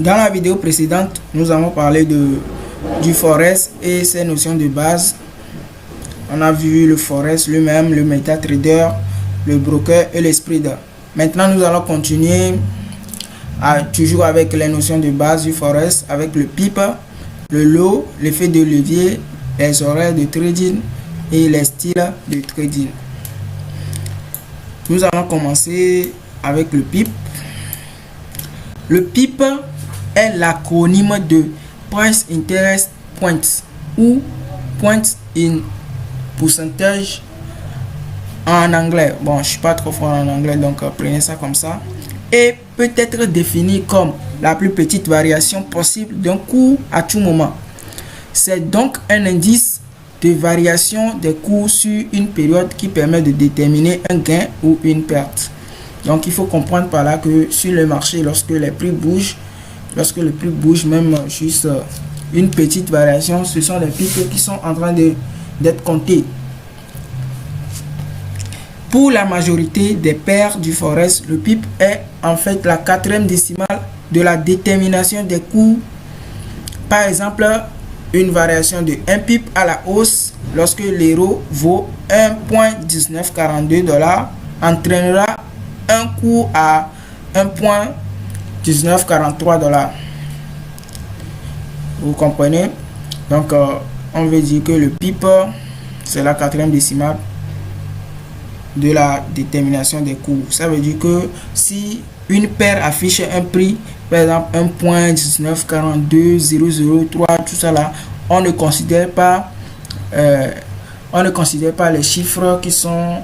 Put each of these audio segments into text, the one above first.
Dans la vidéo précédente, nous avons parlé du Forex et ses notions de base. On a vu le Forex lui-même, le MetaTrader, le broker et le spreader. Maintenant, nous allons continuer toujours avec les notions de base du Forex, avec le PIP, le lot, l'effet de levier, les horaires de trading et les styles de trading. Nous allons commencer avec le PIP. Le PIP est l'acronyme de Price Interest Points ou Points in Percentage en anglais. Bon, je suis pas trop fort en anglais, donc prenez ça comme ça. Et peut être défini comme la plus petite variation possible d'un cours à tout moment. C'est donc un indice de variation des cours sur une période qui permet de déterminer un gain ou une perte. Donc il faut comprendre par là que sur le marché, lorsque les prix bougent, même juste une petite variation, ce sont les pips qui sont en train d'être comptés. Pour la majorité des paires du Forex, le PIP est en fait la 4e décimale de la détermination des cours. Par exemple, une variation de 1 PIP à la hausse lorsque l'euro vaut 1,1942 $ entraînera un cours à 1,1943 $. Vous comprenez? Donc, on veut dire que le PIP, c'est la 4e décimale de la détermination des cours. Ça veut dire que si une paire affiche un prix, par exemple 1,1942003, tout ça là, on ne considère pas les chiffres qui sont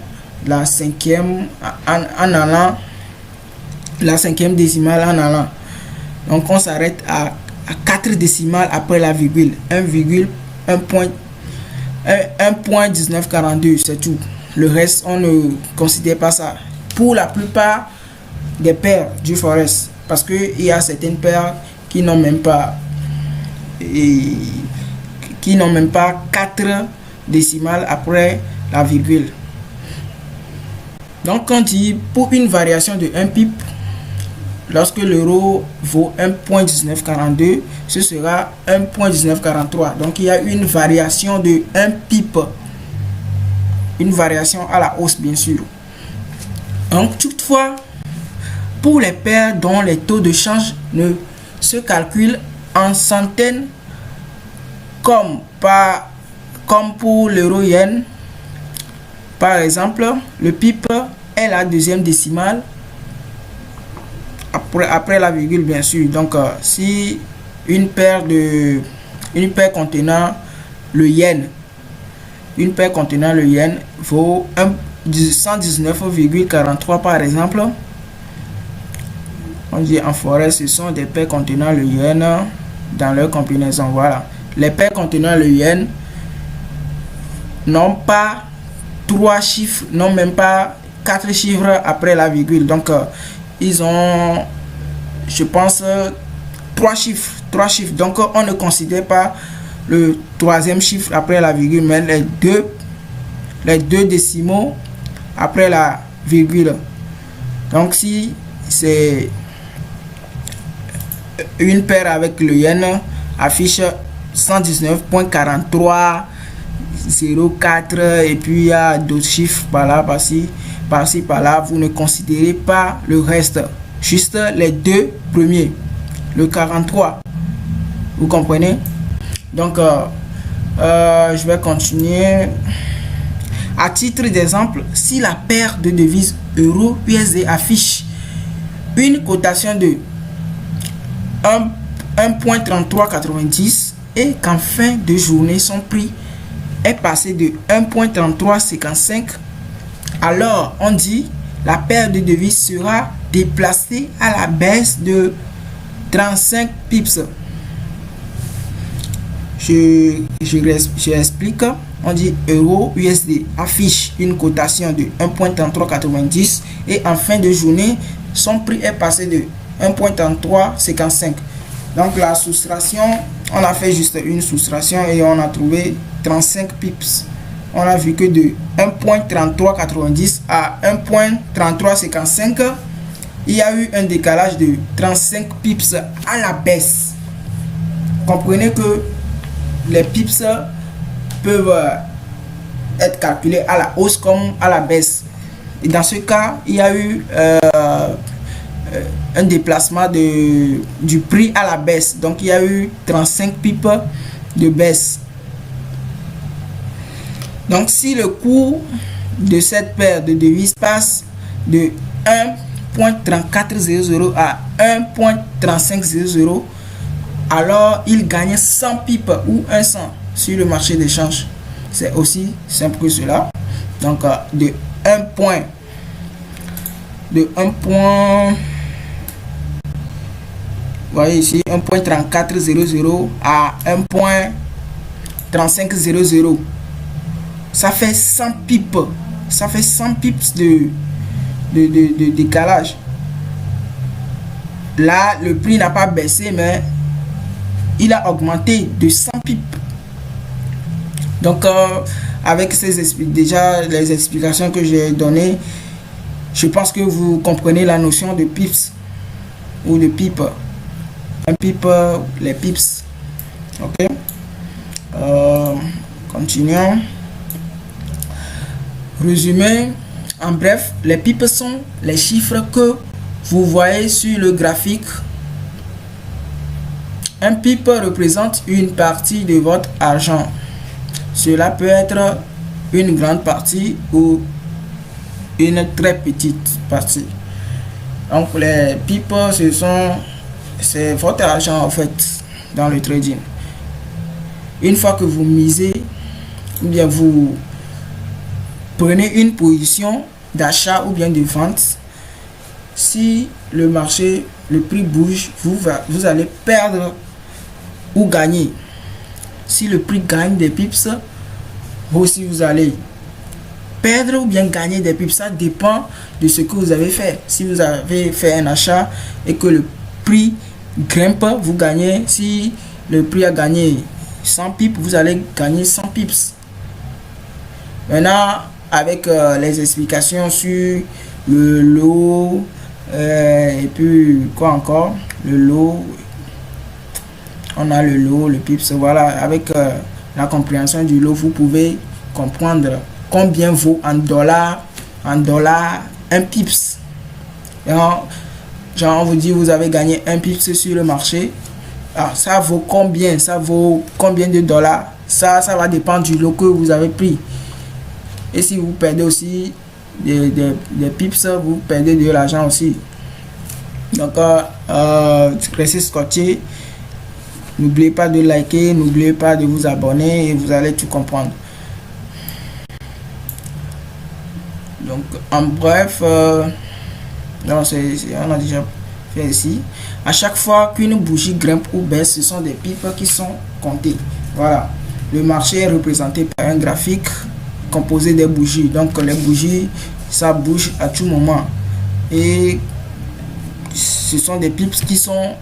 la 5e en allant, la 5e décimale en allant. Donc on s'arrête à 4 décimales après la virgule, 1,1942, c'est tout. Le reste, on ne considère pas ça. Pour la plupart des paires du Forex, parce qu'il y a certaines paires qui n'ont même pas 4 décimales après la virgule. Donc, on dit pour une variation de 1 PIP, lorsque l'euro vaut 1,1942, ce sera 1,1943. Donc, il y a une variation de 1 PIP. Une variation à la hausse, bien sûr. Donc, toutefois, pour les paires dont les taux de change ne se calculent en centaines, comme pour l'euro-yen, par exemple, le PIP est la 2e décimale après la virgule, bien sûr. Donc, si une paire contenant le yen, vaut 119,43 par exemple. On dit en forêt, ce sont des paires contenant le yen dans leur combinaison. Voilà. Les paires contenant le yen n'ont pas 3 chiffres, non même pas 4 chiffres après la virgule. Donc, ils ont, je pense, 3 chiffres. Donc, on ne considère pas le 3e chiffre après la virgule, mais les deux décimaux après la virgule. Donc, si c'est une paire avec le yen affiche 119,4304 et puis il y a d'autres chiffres par là, par-ci, par-là, vous ne considérez pas le reste, juste les 2 premiers, le 43. Vous comprenez? Donc, je vais continuer. À titre d'exemple, si la paire de devises euro-USD affiche une cotation de 1,3390 et qu'en fin de journée, son prix est passé de 1,3355, alors on dit la paire de devises sera déplacée à la baisse de 35 pips. Je explique. On dit euro USD affiche une cotation de 1,3390 et en fin de journée son prix est passé de 1,3355. Donc la soustraction, on a fait juste une soustraction et on a trouvé 35 pips. On a vu que de 1,3390 à 1,3355, il y a eu un décalage de 35 pips à la baisse. Comprenez que les pips peuvent être calculés à la hausse comme à la baisse. Et dans ce cas, il y a eu un déplacement du prix à la baisse. Donc, il y a eu 35 pips de baisse. Donc, si le cours de cette paire de devises passe de 1.3400 à 1.3500, alors il gagne 100 pips ou 1 cent sur le marché d'échange. C'est aussi simple que cela. Donc, de 1 point voyez ici 1.3400 à 1.3500, ça fait 100 pips. Ça fait 100 pips de décalage. Là, le prix n'a pas baissé, mais il a augmenté de 100 pips. Donc, avec déjà les explications que j'ai données, je pense que vous comprenez la notion de pips ou de pips. Un pip, les pips. Ok. Continuons. Résumé. En bref, les pips sont les chiffres que vous voyez sur le graphique. Un pip représente une partie de votre argent. Cela peut être une grande partie ou une très petite partie. Donc les pips, c'est votre argent en fait dans le trading. Une fois que vous misez, ou bien vous prenez une position d'achat ou bien de vente, si le marché, le prix bouge, vous allez perdre ou gagner. Si le prix gagne des pips, vous aussi vous allez perdre ou bien gagner des pips. Ça dépend de ce que vous avez fait. Si vous avez fait un achat et que le prix grimpe, vous gagnez. Si le prix a gagné 100 pips, vous allez gagner 100 pips. Maintenant, avec les explications sur le lot et puis quoi encore, le lot, on a le lot, le pips, voilà. Avec la compréhension du lot, vous pouvez comprendre combien vaut en dollars un pips. Genre on vous dit vous avez gagné un pips sur le marché. Alors, ça vaut combien? Ça vaut combien de dollars? Ça va dépendre du lot que vous avez pris. Et si vous perdez aussi des pips, vous perdez de l'argent aussi. Donc, restez scotché. N'oubliez pas de liker, n'oubliez pas de vous abonner et vous allez tout comprendre. Donc, en bref, on a déjà fait ici. À chaque fois qu'une bougie grimpe ou baisse, ce sont des pips qui sont comptés. Voilà. Le marché est représenté par un graphique composé des bougies. Donc, les bougies, ça bouge à tout moment. Et ce sont des pips qui sont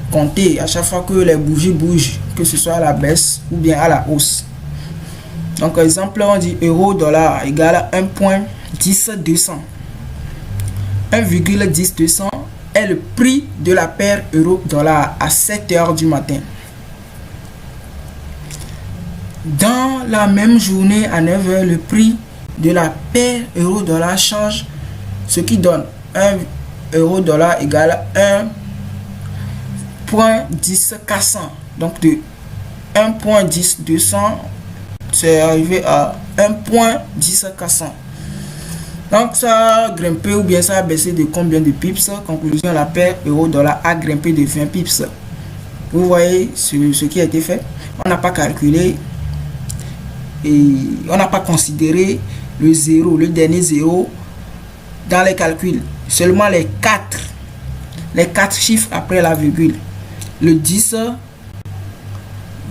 comptés à chaque fois que les bougies bougent, que ce soit à la baisse ou bien à la hausse. Donc, exemple, on dit euro-dollar égale 1.10200. 1,10200 est le prix de la paire euro-dollar à 7 h du matin. Dans la même journée à 9 h, le prix de la paire euro-dollar change, ce qui donne 1 euro-dollar égale 1.10400. Donc de 1.10200, c'est arrivé à 1.10400. Donc ça a grimpé ou bien ça a baissé de combien de pips? Conclusion, la paire euro-dollar a grimpé de 20 pips. Vous voyez ce qui a été fait. On n'a pas calculé et on n'a pas considéré le zéro, le dernier zéro dans les calculs. Seulement les 4 chiffres après la virgule. Le 10,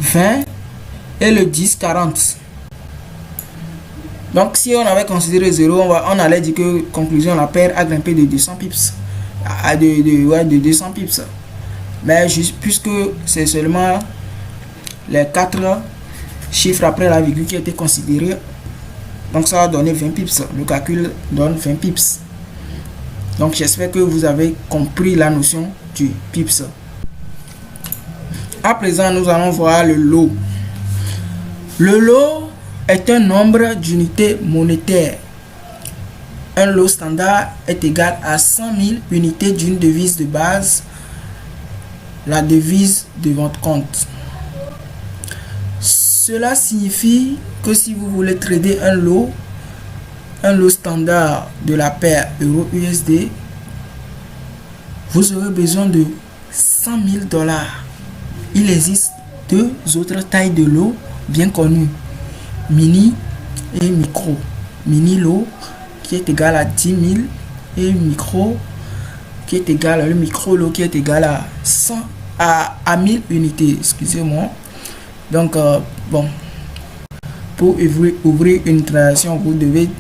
20 et le 10, 40. Donc si on avait considéré 0, on allait dire que conclusion, la paire a grimpé de 200 pips. De 200 pips. Mais juste puisque c'est seulement les 4 chiffres après la virgule qui a été considéré, donc ça va donner 20 pips. Le calcul donne 20 pips. Donc j'espère que vous avez compris la notion du pips. À présent, nous allons voir le lot. Le lot est un nombre d'unités monétaires. Un lot standard est égal à 100 000 unités d'une devise de base, la devise de votre compte. Cela signifie que si vous voulez trader un lot standard de la paire euro-USD, vous aurez besoin de 100 000 $. Il existe deux autres tailles de lot bien connues, mini et micro. Mini lot qui est égal à 10 000 et micro qui est égal, le micro lot qui est égal à 100 à 1000 unités, excusez-moi. Donc bon, pour ouvrir une transaction, vous devez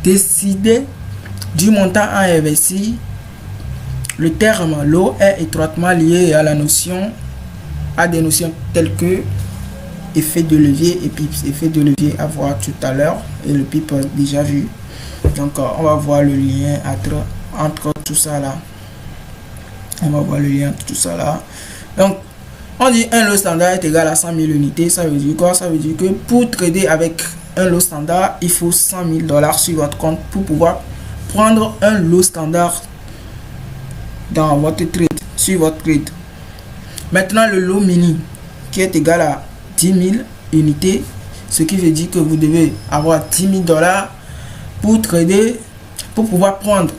décider du montant à investir. Le terme lot est étroitement lié à des notions telles que effet de levier et pips. Effet de levier à voir tout à l'heure et le pip déjà vu. Donc on va voir le lien entre tout ça là. On va voir le lien entre tout ça là. Donc on dit un lot standard est égal à 100 000 unités. Ça veut dire quoi? Ça veut dire que pour trader avec un lot standard, il faut 100 000 $ sur votre compte pour pouvoir prendre un lot standard dans votre trade, sur votre trade. Maintenant, le lot mini qui est égal à 10 000 unités, ce qui veut dire que vous devez avoir 10 000 $ pour trader, pour pouvoir prendre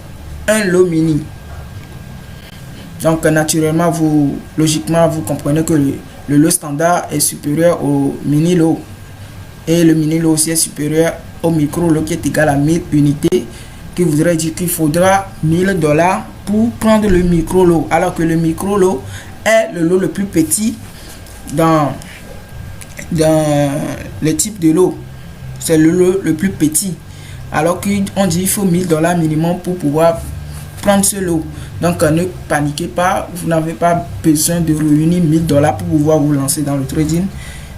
un lot mini. Donc naturellement, logiquement, vous comprenez que le lot standard est supérieur au mini lot. Et le mini lot aussi est supérieur au micro lot qui est égal à 1000 unités. Qui voudrait dire qu'il faudra 1000 $ pour prendre le micro lot. Alors que le micro lot est le lot le plus petit dans les types de lot. C'est le lot le plus petit. Alors qu'on dit qu'il faut 1000 $ minimum pour pouvoir prendre ce lot. Donc ne paniquez pas, vous n'avez pas besoin de réunir 1000 $ pour pouvoir vous lancer dans le trading,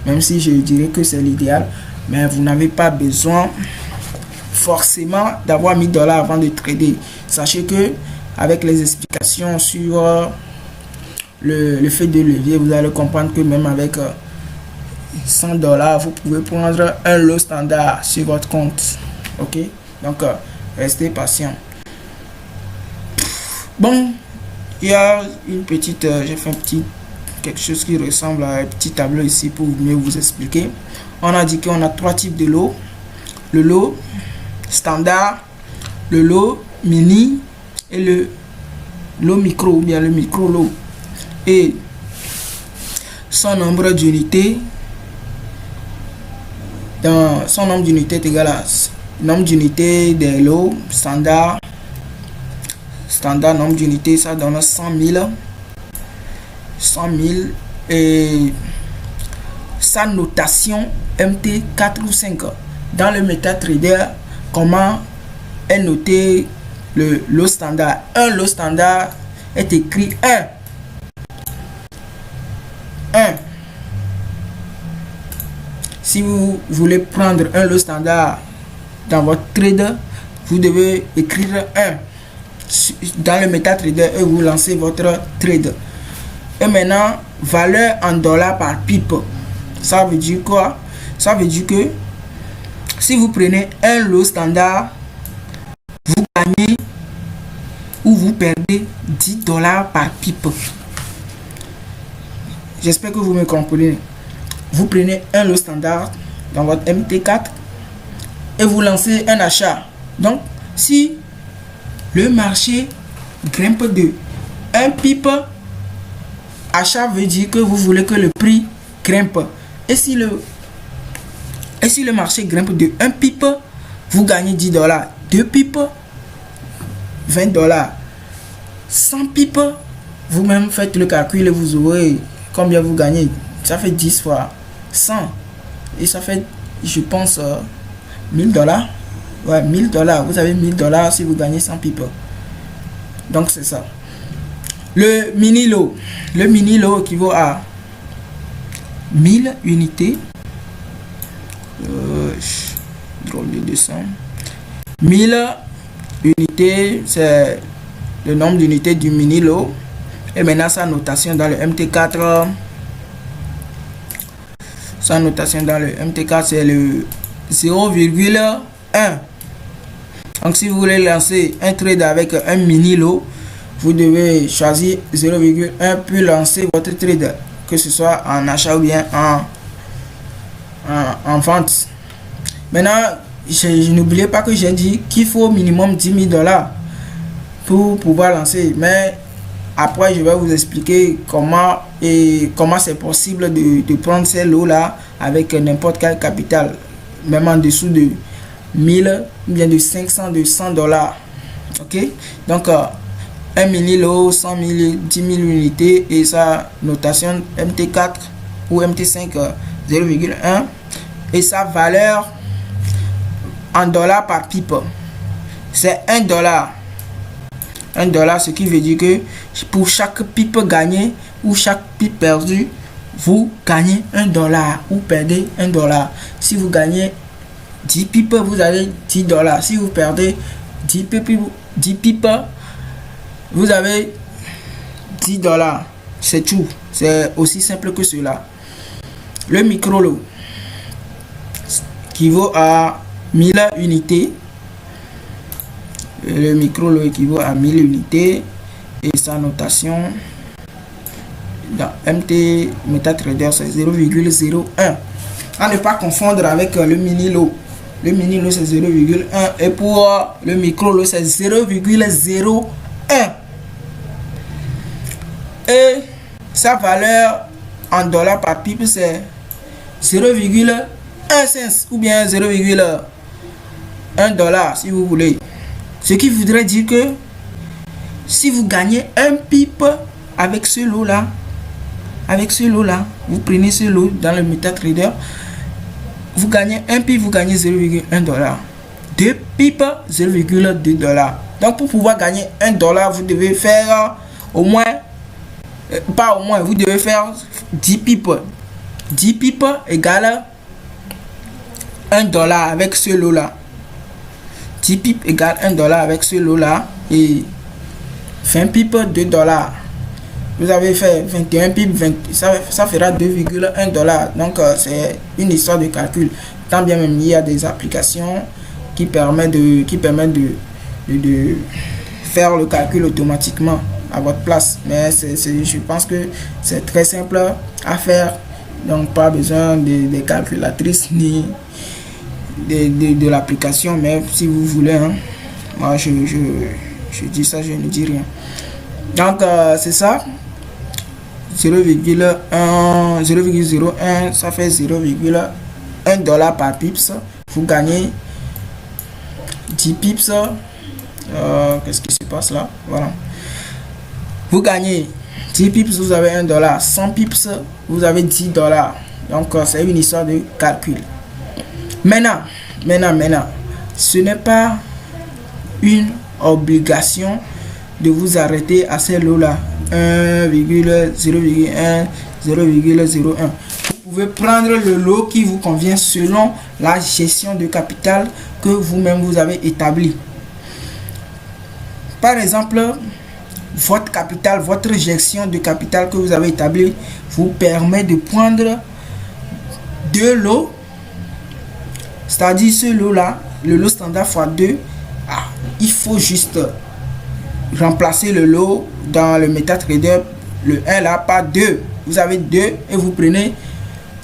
même si je dirais que c'est l'idéal, mais vous n'avez pas besoin forcément d'avoir 1000 $ avant de trader. Sachez que avec les explications sur le fait de levier, vous allez comprendre que même avec 100 $, vous pouvez prendre un lot standard sur votre compte. Ok, donc restez patient. Bon, il y a une petite, j'ai fait quelque chose qui ressemble à un petit tableau ici pour mieux vous expliquer. On a dit qu'on a trois types de lots: le lot standard, le lot mini et le lot micro ou bien le micro lot. Et son nombre d'unités est égal à nombre d'unités des lots standard. Nombre d'unités, ça donne 100 000 et sa notation MT 4 ou 5 dans le MetaTrader. Comment est noté le lot standard? Un lot standard est écrit 1. Si vous voulez prendre un lot standard dans votre trade, vous devez écrire 1 dans le MetaTrader et vous lancez votre trade. Et maintenant, valeur en dollars par pip. Ça veut dire quoi? Ça veut dire que si vous prenez un lot standard, vous gagnez ou vous perdez 10 $ par pip. J'espère que vous me comprenez. Vous prenez un lot standard dans votre MT4 et vous lancez un achat. Donc, si le marché grimpe de 1 pip, achat veut dire que vous voulez que le prix grimpe. Et si le marché grimpe de 1 pip, vous gagnez 10 $. 2 pips, 20 $. 100 pips, vous-même faites le calcul et vous aurez combien vous gagnez. Ça fait 10 fois 100. Et ça fait, je pense, 1000 $. Ouais, 1000 $. Vous avez 1000 $ si vous gagnez 100 pips. Donc c'est ça. Le mini lot équivaut à 1000 unités. Drôle de dessin. 1000 unités, c'est le nombre d'unités du mini lot. Et maintenant sa notation dans le MT4. Sa notation dans le MT4 c'est le 0,1. Donc si vous voulez lancer un trade avec un mini lot, vous devez choisir 0,1 puis lancer votre trade, que ce soit en achat ou bien en vente. Maintenant, je n'oubliez pas que j'ai dit qu'il faut au minimum 10 000 $ pour pouvoir lancer. Mais après, je vais vous expliquer comment c'est possible de prendre ces lots là avec n'importe quel capital, même en dessous de 1000 ou bien de 500, de 100 $. Ok, donc un mini lot, 100 000, 10 000 unités et sa notation MT4 ou MT5 0,1 et sa valeur en dollars par pipe, c'est $1. $, ce qui veut dire que pour chaque pipe gagnée ou chaque pipe perdue, vous gagnez $, ou perdez $. Si vous gagnez 10 pipes, vous avez $10. Si vous perdez 10 pipes, vous avez $10. C'est tout. C'est aussi simple que cela. Le micro lot qui vaut à 1000 unités. Le micro lot équivaut à 1000 unités et sa notation dans MT MetaTrader c'est 0,01. À ne pas confondre avec le mini lot. Le mini lot c'est 0,1 et pour le micro lot c'est 0,01. Et sa valeur en dollars par pipe c'est 0,1 cent ou bien 0,1 $ si vous voulez. Ce qui voudrait dire que si vous gagnez un pipe avec ce lot là, vous prenez ce lot dans le MetaTrader, vous gagnez un pipe, vous gagnez 0,1 $. Deux pipes, 0,2 $. Donc pour pouvoir gagner $1, vous devez faire au moins, vous devez faire 10 pipes. 10 pipes égale $1 avec ce lot là. 10 pipes égale $1 avec ce lot là et 20 pipes $2. Vous avez fait 21 pipes, ça fera 2,1 $. Donc c'est une histoire de calcul. Tant bien même il y a des applications qui permettent de faire le calcul automatiquement à votre place. Mais je pense que c'est très simple à faire. Donc pas besoin de calculatrices ni de l'application, mais si vous voulez, hein, moi je dis ça, je ne dis rien. Donc c'est ça, 0,01, ça fait 0,1 $ par pips. Vous gagnez 10 pips. Qu'est-ce qui se passe là? Voilà, vous gagnez 10 pips, vous avez $1. 100 pips, vous avez $10. Donc c'est une histoire de calcul. Maintenant, ce n'est pas une obligation de vous arrêter à ces lots-là. 1,0,1, 0,01. Vous pouvez prendre le lot qui vous convient selon la gestion de capital que vous-même vous avez établi. Par exemple, votre capital, votre gestion de capital que vous avez établi vous permet de prendre deux lots. C'est-à-dire ce lot là, le lot standard x2, il faut juste remplacer le lot dans le MetaTrader, le 1 là par 2. Vous avez 2 et vous prenez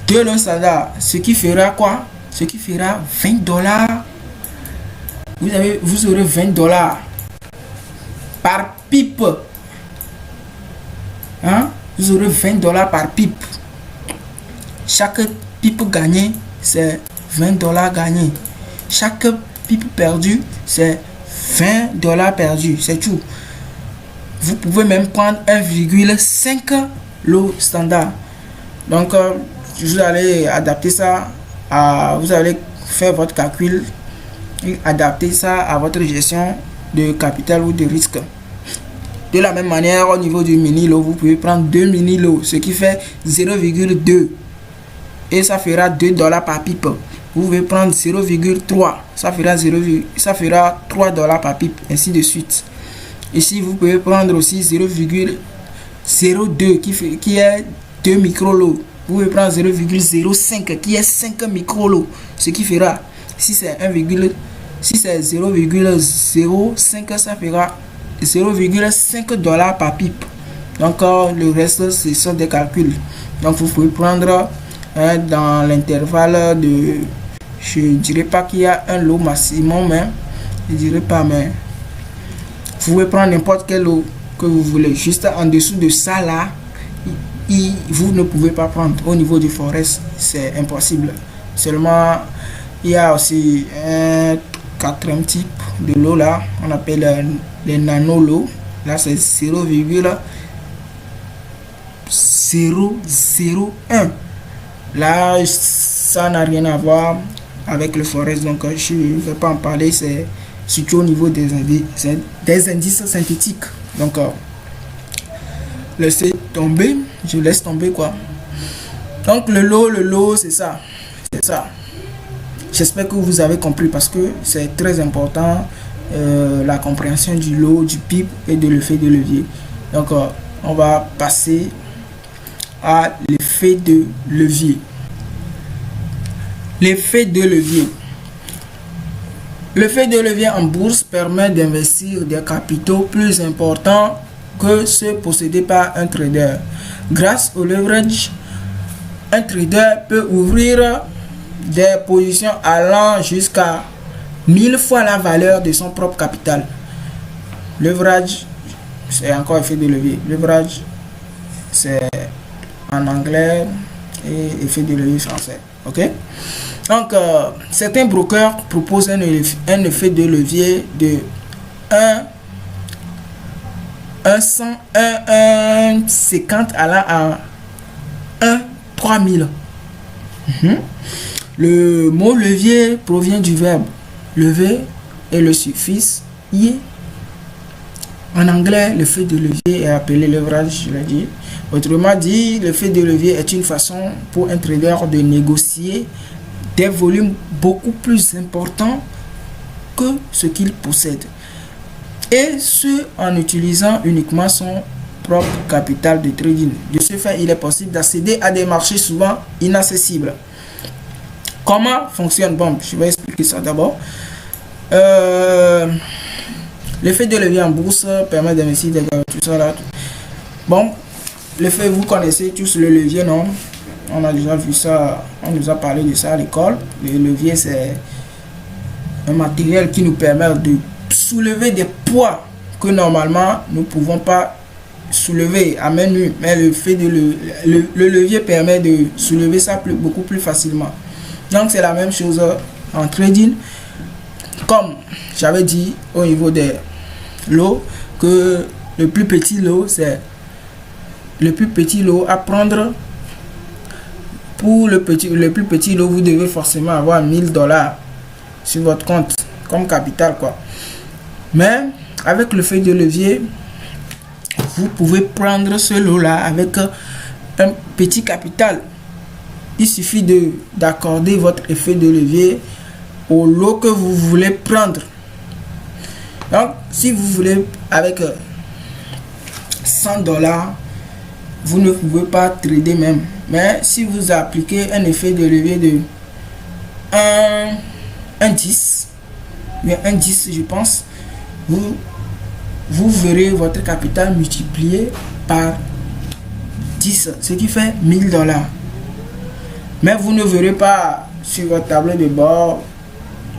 2 lots standard. Ce qui fera quoi? Ce qui fera $20. Vous aurez $20 par pipe. Hein? Vous aurez $20 par pipe. Chaque pipe gagnée, c'est $20 gagnés. Chaque pipe perdu, c'est $20 perdu. C'est tout. Vous pouvez même prendre 1,5 lot standard. Donc, vous allez adapter ça vous allez faire votre calcul et adapter ça à votre gestion de capital ou de risque. De la même manière, au niveau du mini lot, vous pouvez prendre 2 mini lots, ce qui fait 0,2 et ça fera $2 par pipe. Vous pouvez prendre 0,3, ça fera $3 par pipe, ainsi de suite. Ici, vous pouvez prendre aussi 0,02 qui est 2 microlots. Vous pouvez prendre 0,05 qui est 5 microlots. Ce qui fera, si c'est 0,05, ça fera 0,5 $ par pipe. Donc, le reste, ce sont des calculs. Donc, vous pouvez prendre dans l'intervalle de... Je dirais pas qu'il y a un lot maximum, mais je dirais pas, mais vous pouvez prendre n'importe quel lot que vous voulez. Juste en dessous de ça là, vous ne pouvez pas prendre. Au niveau du forest, c'est impossible. Seulement, il y a aussi un quatrième type de lot là, on appelle les nano-lots. Là, c'est 0,001. Là, ça n'a rien à voir avec le forest, donc je ne vais pas en parler. C'est surtout au niveau des indices synthétiques. Donc, laissez tomber, je laisse tomber quoi. Donc, le lot, c'est ça. C'est ça. J'espère que vous avez compris parce que c'est très important la compréhension du lot, du PIP et de l'effet de levier. Donc, on va passer à l'effet de levier. L'effet de levier. L'effet de levier en bourse permet d'investir des capitaux plus importants que ceux possédés par un trader. Grâce au leverage, un trader peut ouvrir des positions allant jusqu'à 1000 fois la valeur de son propre capital. Leverage, c'est encore effet de levier. Leverage, c'est en anglais et effet de levier français. Ok? Donc, certains brokers proposent un effet de levier de 1,50 allant à 1,3000. Le mot levier provient du verbe lever et le suffixe i. En anglais, l'effet de levier est appelé leverage, je l'ai dit. Autrement dit, l'effet de levier est une façon pour un trader de négocier des volumes beaucoup plus importants que ce qu'il possède. Et ce, en utilisant uniquement son propre capital de trading. De ce fait, il est possible d'accéder à des marchés souvent inaccessibles. Comment fonctionne? Bon, je vais expliquer ça d'abord. L'effet de levier en bourse permet d'investir des tout ça là. Bon, l'effet, vous connaissez tous le levier, non? On a déjà vu ça, on nous a parlé de ça à l'école. Le levier, c'est un matériel qui nous permet de soulever des poids que normalement nous ne pouvons pas soulever à main nue. Mais le levier permet de soulever ça beaucoup plus facilement. Donc c'est la même chose en trading. Comme j'avais dit au niveau des lots, que le plus petit lot, c'est le plus petit lot à prendre. Pour le plus petit lot, vous devez forcément avoir 1000 $ sur votre compte comme capital quoi. Mais avec le fait de levier, vous pouvez prendre ce lot là avec un petit capital. Il suffit d'accorder votre effet de levier au lot que vous voulez prendre. Donc si vous voulez avec 100 $, vous ne pouvez pas trader même. Mais si vous appliquez un effet de levier de 1,10, je pense, vous verrez votre capital multiplié par 10, ce qui fait 1000 $. Mais vous ne verrez pas sur votre tableau de bord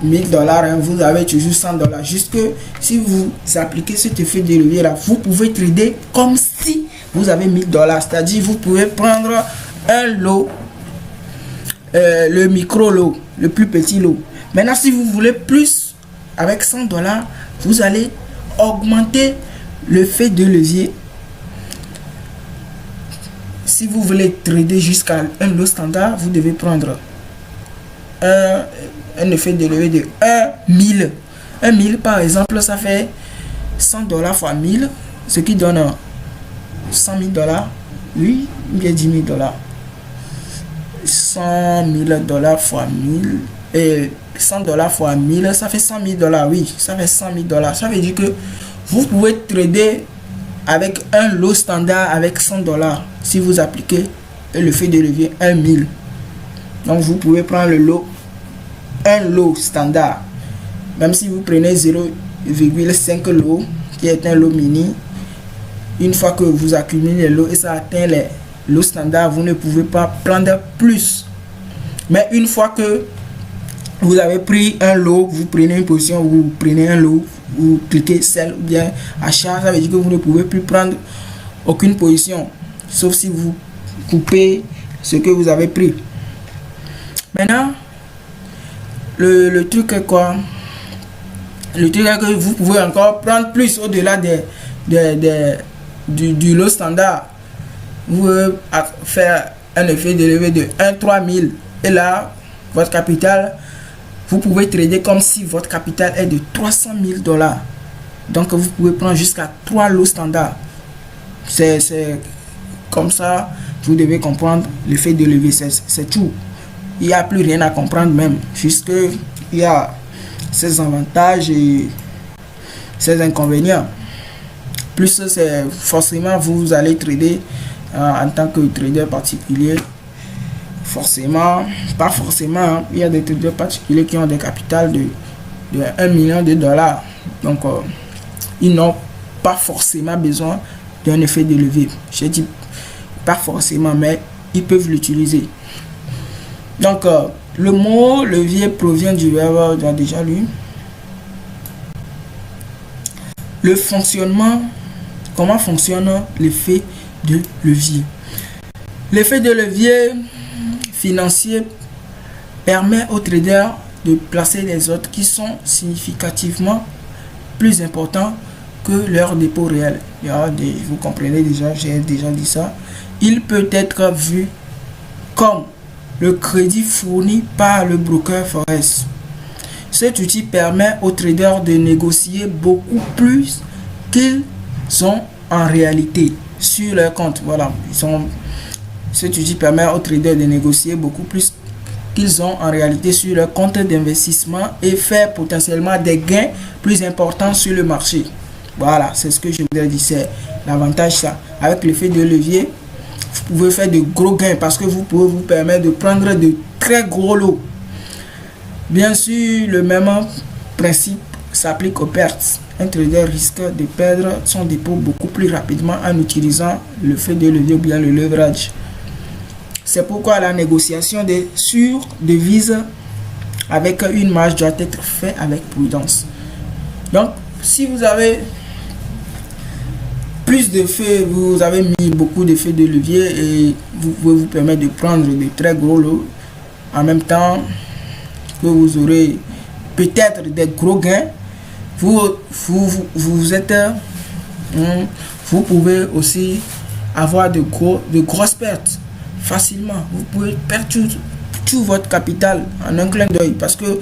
1000 $, hein, vous avez toujours 100 $. Juste que si vous appliquez cet effet de levier là, vous pouvez trader comme si vous avez 1000 $. C'est-à-dire vous pouvez prendre un lot, le micro lot, le plus petit lot. Maintenant, si vous voulez plus, avec 100 $, vous allez augmenter l'effet de levier. Si vous voulez trader jusqu'à un lot standard, vous devez prendre un effet de levier de 1000. 1000 par exemple, ça fait 100 $ fois 1000, ce qui donne 100 000 $. Oui, bien 10 000 $. 100 000 $ fois 1000 et 100 $ fois 1000, ça fait 100 000 $. Oui, ça fait 100 000 $. Ça veut dire que Vous pouvez trader avec un lot standard avec $100 si vous appliquez l'effet de levier 1000. Donc vous pouvez prendre un lot standard. Même si vous prenez 0,5 lot qui est un lot mini, une fois que vous accumulez les lots et ça atteint les lots standards, vous ne pouvez pas prendre plus. Mais une fois que vous avez pris un lot, vous prenez une position, vous prenez un lot, vous cliquez sell ou bien achat, ça veut dire que vous ne pouvez plus prendre aucune position, sauf si vous coupez ce que vous avez pris. Maintenant, le truc est quoi? Le truc est que vous pouvez encore prendre plus au-delà du lot standard. Vous pouvez faire un effet de levée de 1-3000 et là, votre capital, vous pouvez trader comme si votre capital est de $300 000. Donc, vous pouvez prendre jusqu'à 3 lots standards. C'est comme ça, vous devez comprendre l'effet de levier. C'est tout. Il n'y a plus rien à comprendre même. Juste il y a ses avantages et ses inconvénients. Plus, c'est forcément, vous allez trader en tant que trader particulier. Forcément, pas forcément, hein. Il y a des traders particuliers qui ont des capitales de $1 million. Donc, ils n'ont pas forcément besoin d'un effet de levier. Je dis pas forcément, mais ils peuvent l'utiliser. Donc, le mot levier provient du verbe, on a déjà lu. Le fonctionnement, comment fonctionne l'effet de levier? L'effet de levier financier permet aux traders de placer des ordres qui sont significativement plus importants que leur dépôt réel. Vous comprenez déjà, j'ai déjà dit ça. Il peut être vu comme le crédit fourni par le broker Forex. Cet outil permet aux traders de négocier beaucoup plus qu'ils ont en réalité sur leur compte. Voilà, cet outil permet aux traders de négocier beaucoup plus qu'ils ont en réalité sur leur compte d'investissement et faire potentiellement des gains plus importants sur le marché. Voilà, c'est ce que je voudrais dire, c'est l'avantage ça. Avec l'effet de levier, vous pouvez faire de gros gains parce que vous pouvez vous permettre de prendre de très gros lots. Bien sûr, le même principe s'applique aux pertes. Un trader risque de perdre son dépôt beaucoup plus rapidement en utilisant l'effet de levier ou bien le leverage. C'est pourquoi la négociation sur devises avec une marge doit être faite avec prudence. Donc, si vous avez plus d'effets, vous avez mis beaucoup d'effets de levier et vous pouvez vous permettre de prendre de très gros lots en même temps que vous aurez peut-être des gros gains. Vous pouvez aussi avoir de grosses pertes facilement. Vous pouvez perdre tout votre capital en un clin d'œil parce que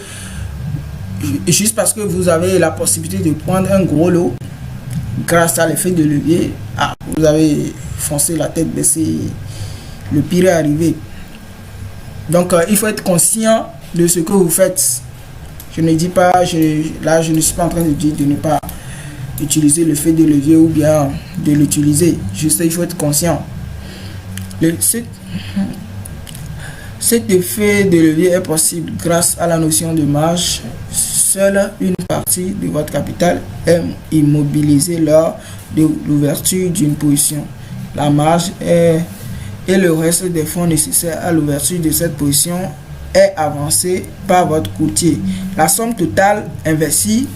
juste parce que vous avez la possibilité de prendre un gros lot grâce à l'effet de levier, vous avez foncé la tête baissée, le pire est arrivé. Donc il faut être conscient de ce que vous faites. Je ne dis pas, là je ne suis pas en train de dire de ne pas utiliser l'effet de levier ou bien de l'utiliser. Juste il faut être conscient. Cet effet de levier est possible grâce à la notion de marge. Seule une partie de votre capital est immobilisée lors de l'ouverture d'une position. La marge et le reste des fonds nécessaires à l'ouverture de cette position est avancé par votre courtier. La somme totale investie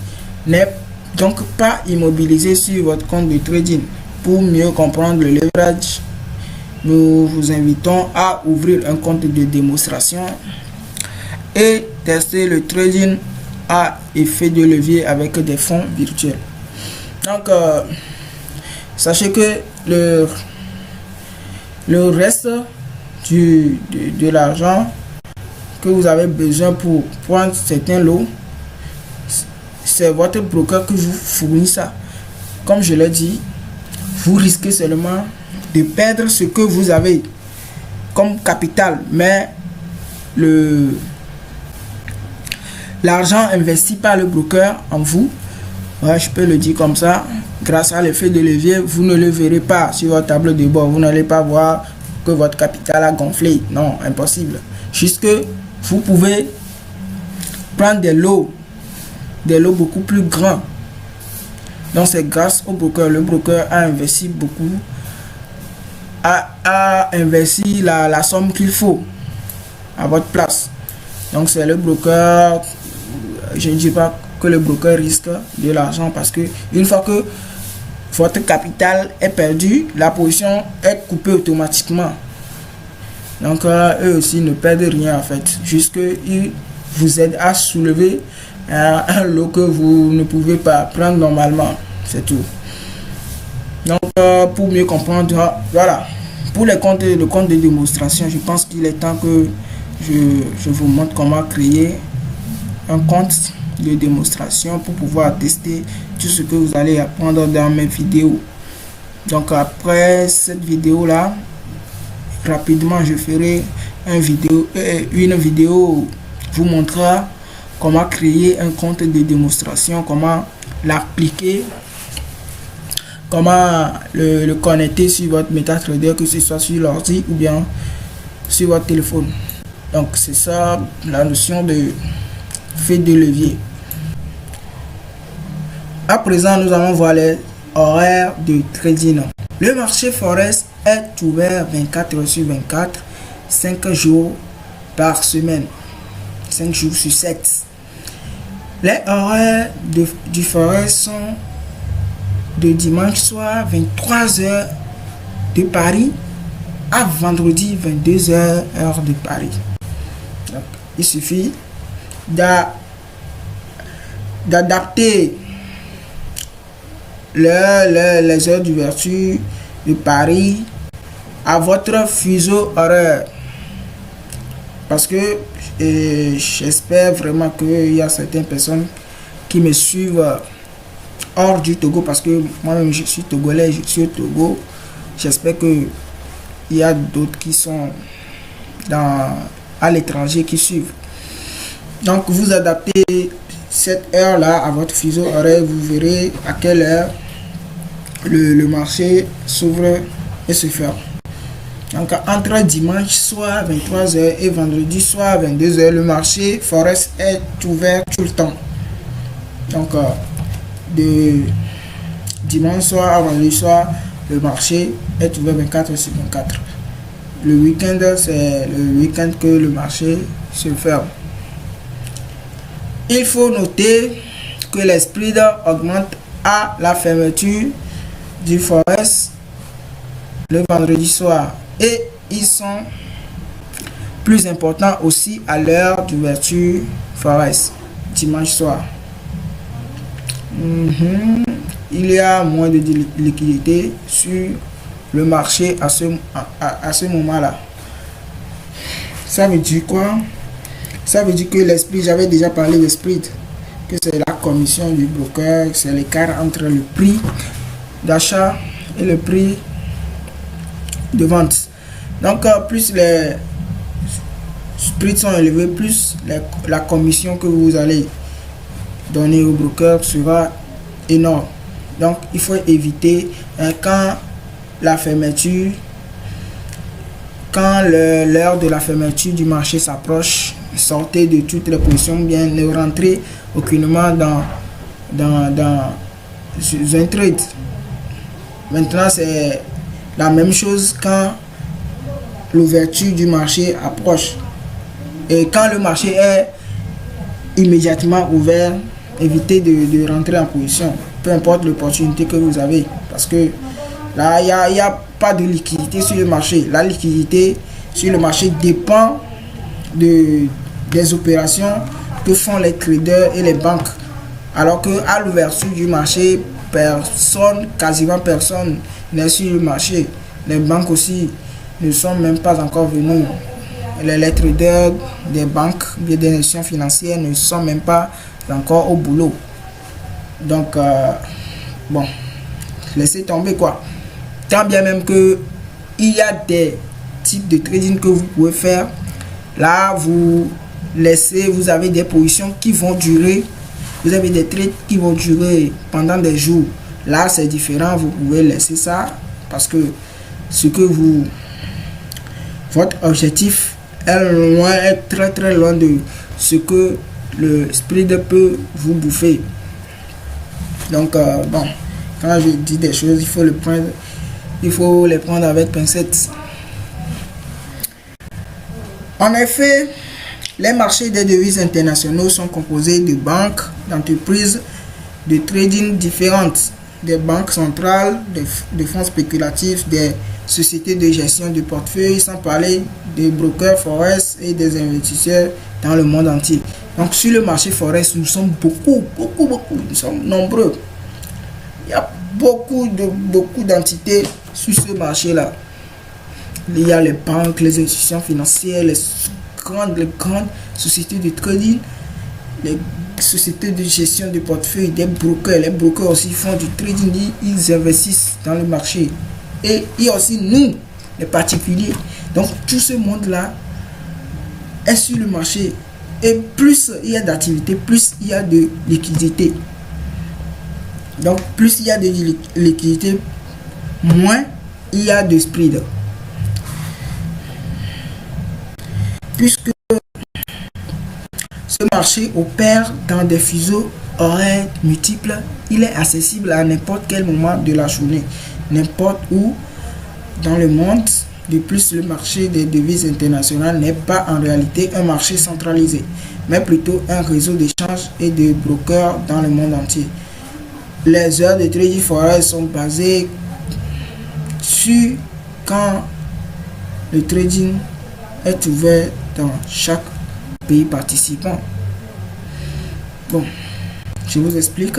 n'est donc pas immobilisée sur votre compte de trading. Pour mieux comprendre le leverage, nous vous invitons à ouvrir un compte de démonstration et tester le trading à effet de levier avec des fonds virtuels. Donc, sachez que le reste de l'argent que vous avez besoin pour prendre certains lots, c'est votre broker qui vous fournit ça. Comme je l'ai dit, vous risquez seulement de perdre ce que vous avez comme capital, mais l'argent investi par le broker en vous, je peux le dire comme ça, grâce à l'effet de levier, vous ne le verrez pas sur votre tableau de bord. Vous n'allez pas voir que votre capital a gonflé. Non, impossible. Juste vous pouvez prendre des lots beaucoup plus grands. Donc c'est grâce au broker. Le broker a investi beaucoup, a investi la somme qu'il faut à votre place. Donc c'est le broker. Je ne dis pas que le broker risque de l'argent, parce que une fois que votre capital est perdu, la position est coupée automatiquement. Donc eux aussi ne perdent rien en fait, juste qu'ils vous aident à soulever un lot que vous ne pouvez pas prendre normalement, c'est tout. Donc pour mieux comprendre, voilà, pour le compte de démonstration, je pense qu'il est temps que je vous montre comment créer un compte de démonstration pour pouvoir tester tout ce que vous allez apprendre dans mes vidéos. Donc après cette vidéo là, rapidement je ferai une vidéo vous montrera comment créer un compte de démonstration, comment l'appliquer, comment le connecter sur votre MetaTrader, que ce soit sur l'ordi ou bien sur votre téléphone. Donc c'est ça la notion de fait de levier. À présent, nous allons voir les horaires de trading. Le marché Forex est ouvert 24 heures sur 24, 5 jours par semaine, 5 jours sur 7. Les horaires du Forex sont de dimanche soir 23 heures de Paris à vendredi 22 heures heure de Paris. Donc, il suffit d'adapter les heures d'ouverture de Paris à votre fuseau horaire, parce que j'espère vraiment qu'il y a certaines personnes qui me suivent hors du Togo, parce que moi-même je suis togolais, je suis au Togo. J'espère que il y a d'autres qui sont à l'étranger qui suivent. Donc vous adaptez cette heure là à votre fuseau horaire, vous verrez à quelle heure le marché s'ouvre et se ferme. Donc entre dimanche soir 23h et vendredi soir 22h, le marché Forex est ouvert tout le temps. Donc de dimanche soir à vendredi soir, le marché est ouvert 24h sur 24. Le week-end, c'est le week-end que le marché se ferme. Il faut noter que les spreads augmentent à la fermeture du Forex le vendredi soir, et ils sont plus importants aussi à l'heure d'ouverture Forex dimanche soir. Il y a moins de liquidité sur le marché à ce moment-là. Ça veut dire quoi? Ça veut dire que l'esprit, j'avais déjà parlé d'esprit, que c'est la commission du broker, c'est l'écart entre le prix d'achat et le prix de vente. Donc plus les prix sont élevés, plus la commission que vous allez donner au broker sera énorme. Donc il faut éviter quand la fermeture, quand l'heure de la fermeture du marché s'approche, sortez de toutes les positions, bien ne rentrez aucunement dans un trade. Maintenant c'est la même chose quand l'ouverture du marché approche, et quand le marché est immédiatement ouvert, évitez de rentrer en position, peu importe l'opportunité que vous avez, parce que là il n'y a pas de liquidité sur le marché. La liquidité sur le marché dépend des opérations que font les traders et les banques, alors que à l'ouverture du marché, quasiment personne n'est sur le marché. Les banques aussi ne sont même pas encore venus. Les traders des banques, des institutions financières ne sont même pas encore au boulot. Donc bon, laissez tomber quoi. Tant bien même que il y a des types de trading que vous pouvez faire. Là vous avez des positions qui vont durer, vous avez des trades qui vont durer pendant des jours. Là, c'est différent. Vous pouvez laisser ça parce que votre objectif est très très loin de ce que le spread peut vous bouffer. Donc, bon, quand je dis des choses, il faut les prendre avec pincettes. En effet, les marchés des devises internationaux sont composés de banques, d'entreprises de trading différentes, des banques centrales, des fonds spéculatifs, des sociétés de gestion de portefeuille, sans parler des brokers forex et des investisseurs dans le monde entier. Donc sur le marché forex, nous sommes beaucoup, nous sommes nombreux. Il y a beaucoup d'entités sur ce marché-là. Il y a les banques, les institutions financières, les grandes sociétés de trading, les sociétés de gestion de portefeuille, des brokers. Les brokers aussi font du trading, ils investissent dans le marché. Et il y a aussi nous, les particuliers. Donc tout ce monde-là est sur le marché. Et plus il y a d'activité, plus il y a de liquidité. Donc plus il y a de liquidité, moins il y a de spread. Puisque ce marché opère dans des fuseaux horaires multiples, il est accessible à n'importe quel moment de la journée, n'importe où dans le monde. De plus, le marché des devises internationales n'est pas en réalité un marché centralisé, mais plutôt un réseau d'échanges et de brokers dans le monde entier. Les heures de trading forex sont basées sur quand le trading est ouvert dans chaque pays participant. Bon, je vous explique.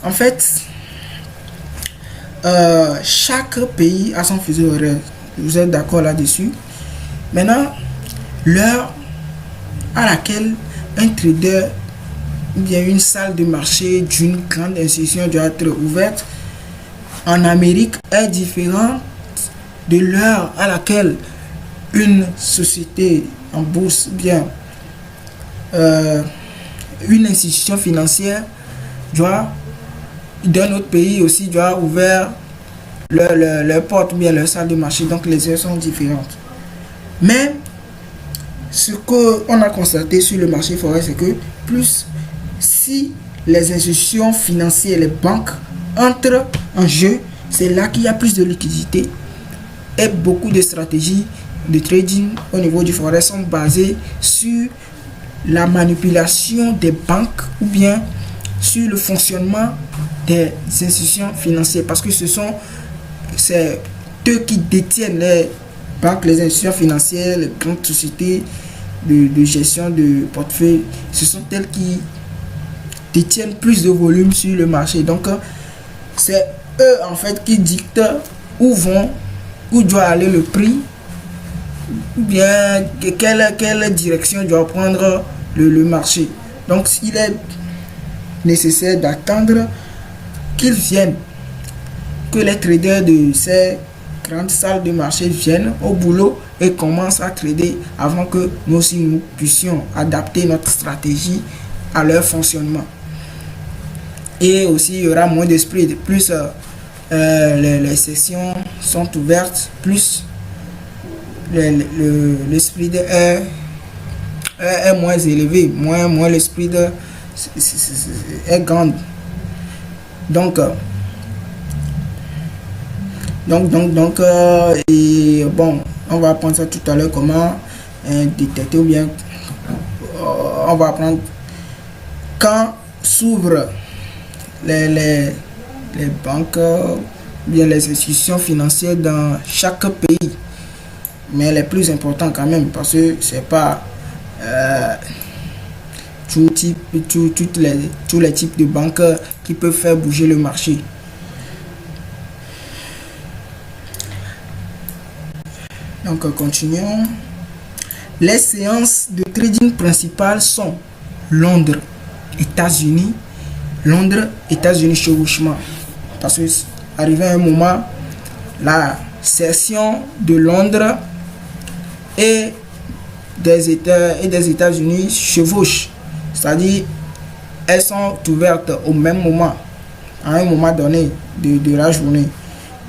En fait, chaque pays a son fuseau horaire. Vous êtes d'accord là-dessus? Maintenant, l'heure à laquelle un trader ou bien une salle de marché d'une grande institution doit être ouverte en Amérique est différente de l'heure à laquelle une société en bourse, bien une institution financière d'un autre pays aussi doit ouvrir leur porte, bien leur salle de marché. Donc les heures sont différentes. Mais ce qu'on a constaté sur le marché forex, c'est que plus si les institutions financières, les banques entrent en jeu, c'est là qu'il y a plus de liquidité et beaucoup de stratégies de trading au niveau du forex sont basées sur la manipulation des banques ou bien sur le fonctionnement des institutions financières, parce que c'est eux qui détiennent les banques, les institutions financières, les grandes sociétés de gestion de portefeuille. Ce sont elles qui détiennent plus de volume sur le marché. Donc c'est eux en fait qui dictent où doit aller le prix, ou bien quelle direction doit prendre le marché. Donc il est nécessaire d'attendre qu'ils viennent, que les traders de ces grandes salles de marché viennent au boulot et commencent à trader avant que nous aussi nous puissions adapter notre stratégie à leur fonctionnement. Et aussi il y aura moins de spread, plus les sessions sont ouvertes, plus le spread est moins élevé, moins le spread est grand. Donc et bon, on va apprendre ça tout à l'heure, comment détecter, ou bien on va apprendre quand s'ouvrent les banques, bien les institutions financières dans chaque pays, mais les plus importants quand même, parce que c'est pas tous les types de banques qui peuvent faire bouger le marché. Donc continuons. Les séances de trading principales sont Londres, États-Unis, chevauchement. Parce que arrivé à un moment, la session de Londres et des États-Unis chevauchent. C'est-à-dire, elles sont ouvertes au même moment. à un moment donné de la journée.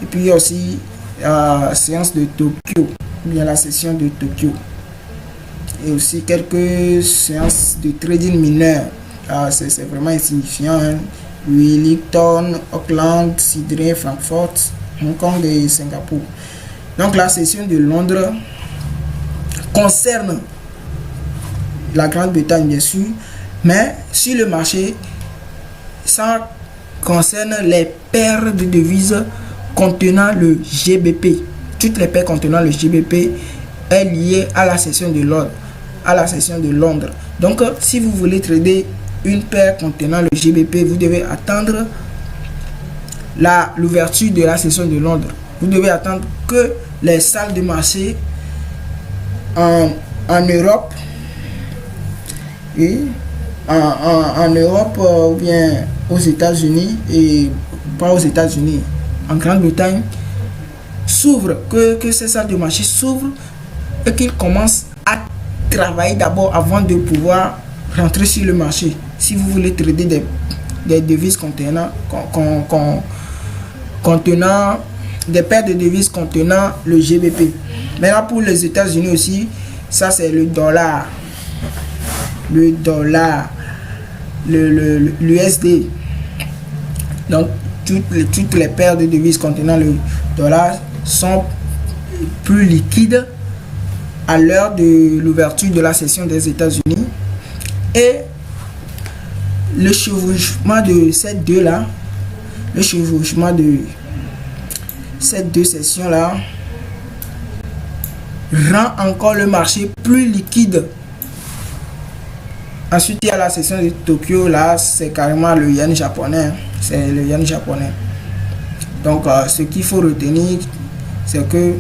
Et puis il y a aussi la séance de Tokyo, bien la session de Tokyo. Et aussi quelques séances de trading mineur. C'est vraiment insignifiant. Hein. Wellington, Auckland, Sydney, Francfort, Hong Kong et Singapour. Donc la session de Londres concerne la Grande-Bretagne bien sûr, mais sur le marché, ça concerne les paires de devises contenant le GBP. Toutes les paires contenant le GBP est liée à la session de Londres. Donc, si vous voulez trader une paire contenant le GBP, vous devez attendre l'ouverture de la session de Londres. Vous devez attendre que les salles de marché en Europe et en Europe ou bien aux États-Unis et pas aux États-Unis, en Grande-Bretagne s'ouvrent, que ces salles de marché s'ouvrent et qu'ils commencent à travailler d'abord avant de pouvoir rentrer sur le marché. Si vous voulez trader des devises contenant des paires de devises contenant le GBP. Maintenant pour les États-Unis aussi, ça c'est le dollar, l'USD. Donc toutes les paires de devises contenant le dollar sont plus liquides à l'heure de l'ouverture de la session des États-Unis. Et le chevauchement de ces deux là, le chevauchement de ces deux sessions là rend encore le marché plus liquide. Ensuite il y a la session de Tokyo, là c'est carrément le yen japonais, c'est le yen japonais. Donc ce qu'il faut retenir, c'est que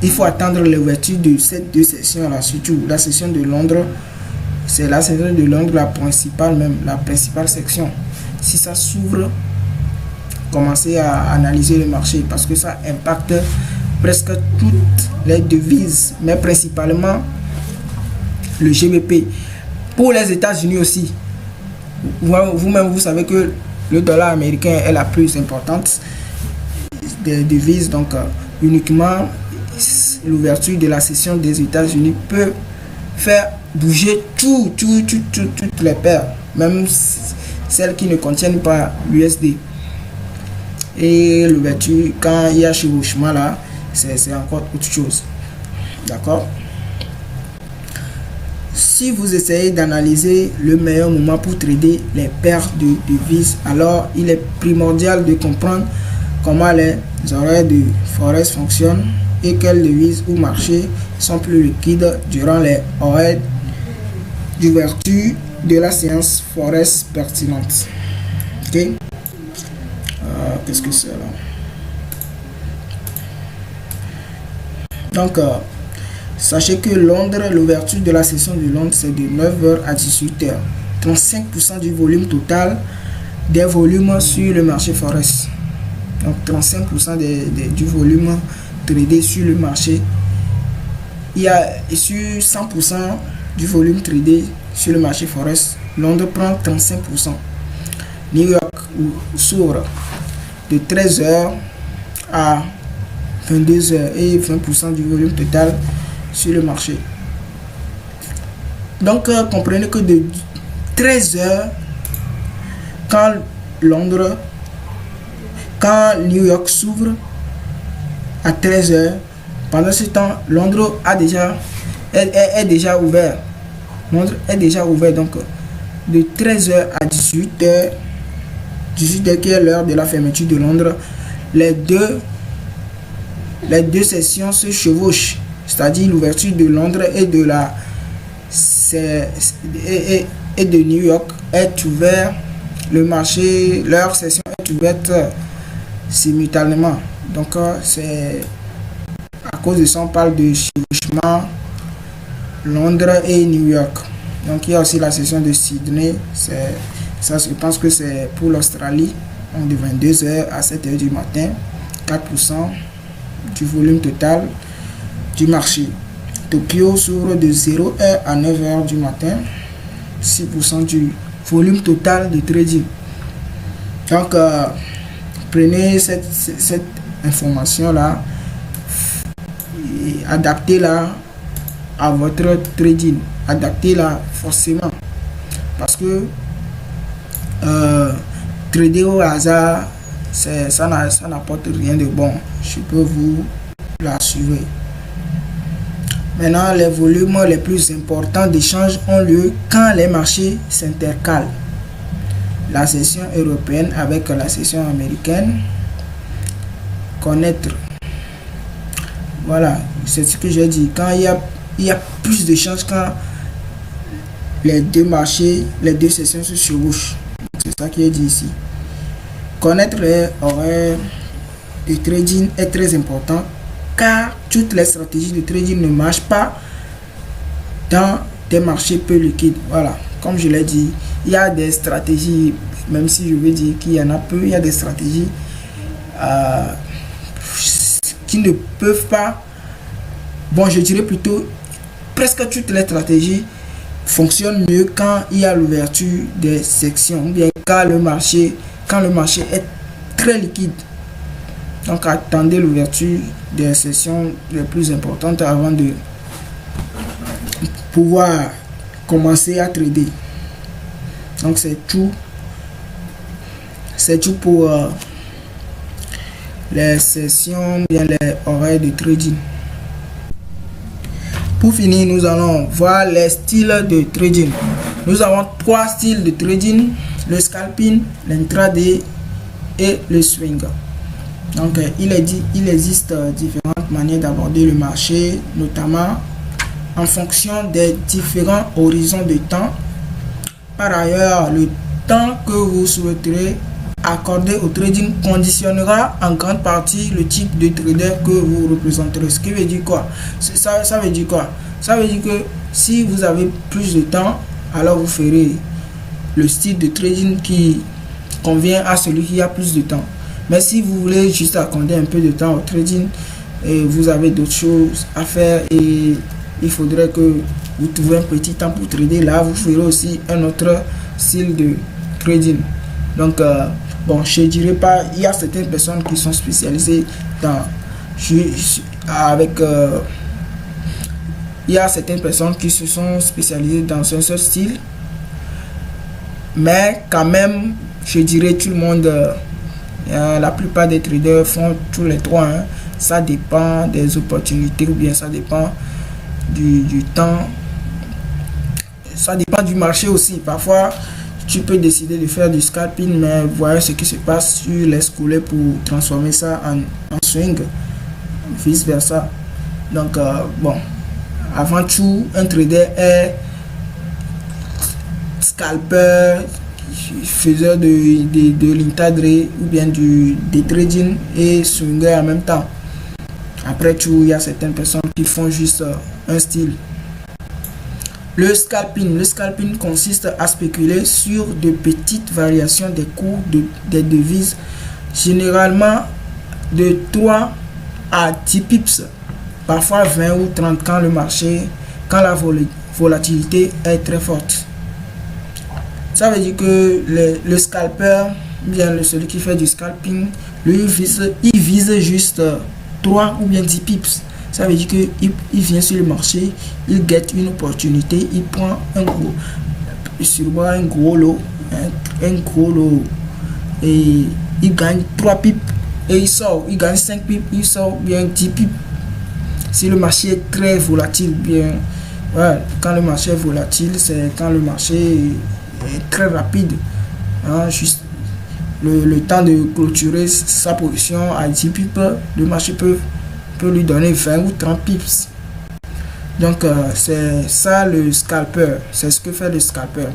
il faut attendre l'ouverture de ces deux sessions là, surtout la session de Londres. C'est la session de Londres la principale section. Si ça s'ouvre, commencez à analyser le marché parce que ça impacte presque toutes les devises, mais principalement le GBP. Pour les États-Unis aussi, vous-même vous savez que le dollar américain est la plus importante des devises, donc uniquement l'ouverture de la session des États-Unis peut faire bouger toutes les paires, même celles qui ne contiennent pas l'USD. Et l'ouverture, quand il y a chevauchement là, c'est encore autre chose. D'accord? Si vous essayez d'analyser le meilleur moment pour trader les paires de devises, alors il est primordial de comprendre comment les horaires de Forex fonctionnent et quelles devises ou marchés sont plus liquides durant les horaires d'ouverture de la séance Forex pertinente. Ok? Qu'est-ce que c'est là? Donc, sachez que Londres, l'ouverture de la session de Londres, c'est de 9h à 18h. 35% du volume total des volumes sur le marché Forex. Donc, 35% du volume tradé sur le marché. Il y a sur 100% du volume tradé sur le marché Forex, Londres prend 35%. New York s'ouvre de 13h à 22h et 20% du volume total sur le marché. Donc comprenez que de 13h, quand New York s'ouvre à 13h, pendant ce temps Londres est déjà ouvert. Londres est déjà ouvert, donc de 13h à 18h qui est l'heure de la fermeture de Londres, les deux sessions se chevauchent, c'est-à-dire l'ouverture de Londres et de New York est ouvert, le marché, leur session est ouverte simultanément. Donc c'est à cause de ça on parle de chevauchement Londres et New York. Donc il y a aussi la session de Sydney, ça je pense que c'est pour l'Australie, de 22h à 7h du matin, 4% du volume total du marché. Tokyo s'ouvre de 0h à 9h du matin, 6% du volume total de trading. Donc, prenez cette information-là et adaptez-la à votre trading. Adaptez-la forcément. Parce que trader au hasard, ça n'apporte rien de bon. Je peux vous l'assurer. Maintenant, les volumes les plus importants d'échange ont lieu quand les marchés s'intercalent. La session européenne avec la session américaine. Connaître. Voilà, c'est ce que j'ai dit. Quand il y a plus d'échanges, quand les deux marchés, les deux sessions se chevauchent. C'est ça qui est dit ici. Connaître les horaires de trading est très important car toutes les stratégies de trading ne marchent pas dans des marchés peu liquides. Voilà, comme je l'ai dit, il y a des stratégies, même si je veux dire qu'il y en a peu, il y a des stratégies qui ne peuvent pas, bon, je dirais plutôt, presque toutes les stratégies fonctionnent mieux quand il y a l'ouverture des sections, ou bien quand le marché est très liquide. Donc attendez l'ouverture des sessions les plus importantes avant de pouvoir commencer à trader. Donc c'est tout pour les sessions, bien les horaires de trading. Pour finir, nous allons voir les styles de trading. Nous avons 3 styles de trading: le scalping, l'intraday et le swing. Donc il existe différentes manières d'aborder le marché, notamment en fonction des différents horizons de temps. Par ailleurs, le temps que vous souhaiterez accorder au trading conditionnera en grande partie le type de trader que vous représenterez. Ce qui veut dire quoi? Ça veut dire quoi? Ça veut dire que si vous avez plus de temps, alors vous ferez le style de trading qui convient à celui qui a plus de temps. Mais si vous voulez juste accorder un peu de temps au trading et vous avez d'autres choses à faire et il faudrait que vous trouviez un petit temps pour trader, là vous ferez aussi un autre style de trading. Donc bon, je dirais pas, il y a certaines personnes qui sont spécialisées dans il y a certaines personnes qui se sont spécialisées dans un seul style, mais quand même je dirais tout le monde, la plupart des traders font tous les trois, hein. Ça dépend des opportunités ou bien ça dépend du temps, ça dépend du marché aussi. Parfois tu peux décider de faire du scalping, mais voyez ce qui se passe, tu laisses couler pour transformer ça en swing, vice versa. Donc bon, avant tout, un trader est scalper, faiseur de l'intraday ou bien du trading et swinger en même temps. Après tout, il y a certaines personnes qui font juste un style. Le scalping consiste à spéculer sur de petites variations des cours des devises, généralement de 3 à 10 pips, parfois 20 ou 30 quand la volatilité est très forte. Ça veut dire que le scalper, bien celui qui fait du scalping, lui il vise juste 3 ou bien 10 pips. Ça veut dire qu'il vient sur le marché, il guette une opportunité, il prend un gros lot, et il gagne 3 pips et il sort, il gagne 5 pips, il sort bien 10 pips. Si le marché est très volatile, bien, ouais, quand le marché est volatile, c'est quand le marché est très rapide, hein, juste le temps de clôturer sa position à 10 pips, le marché peut lui donner 20 ou 30 pips. Donc c'est ça le scalper, c'est ce que fait le scalper.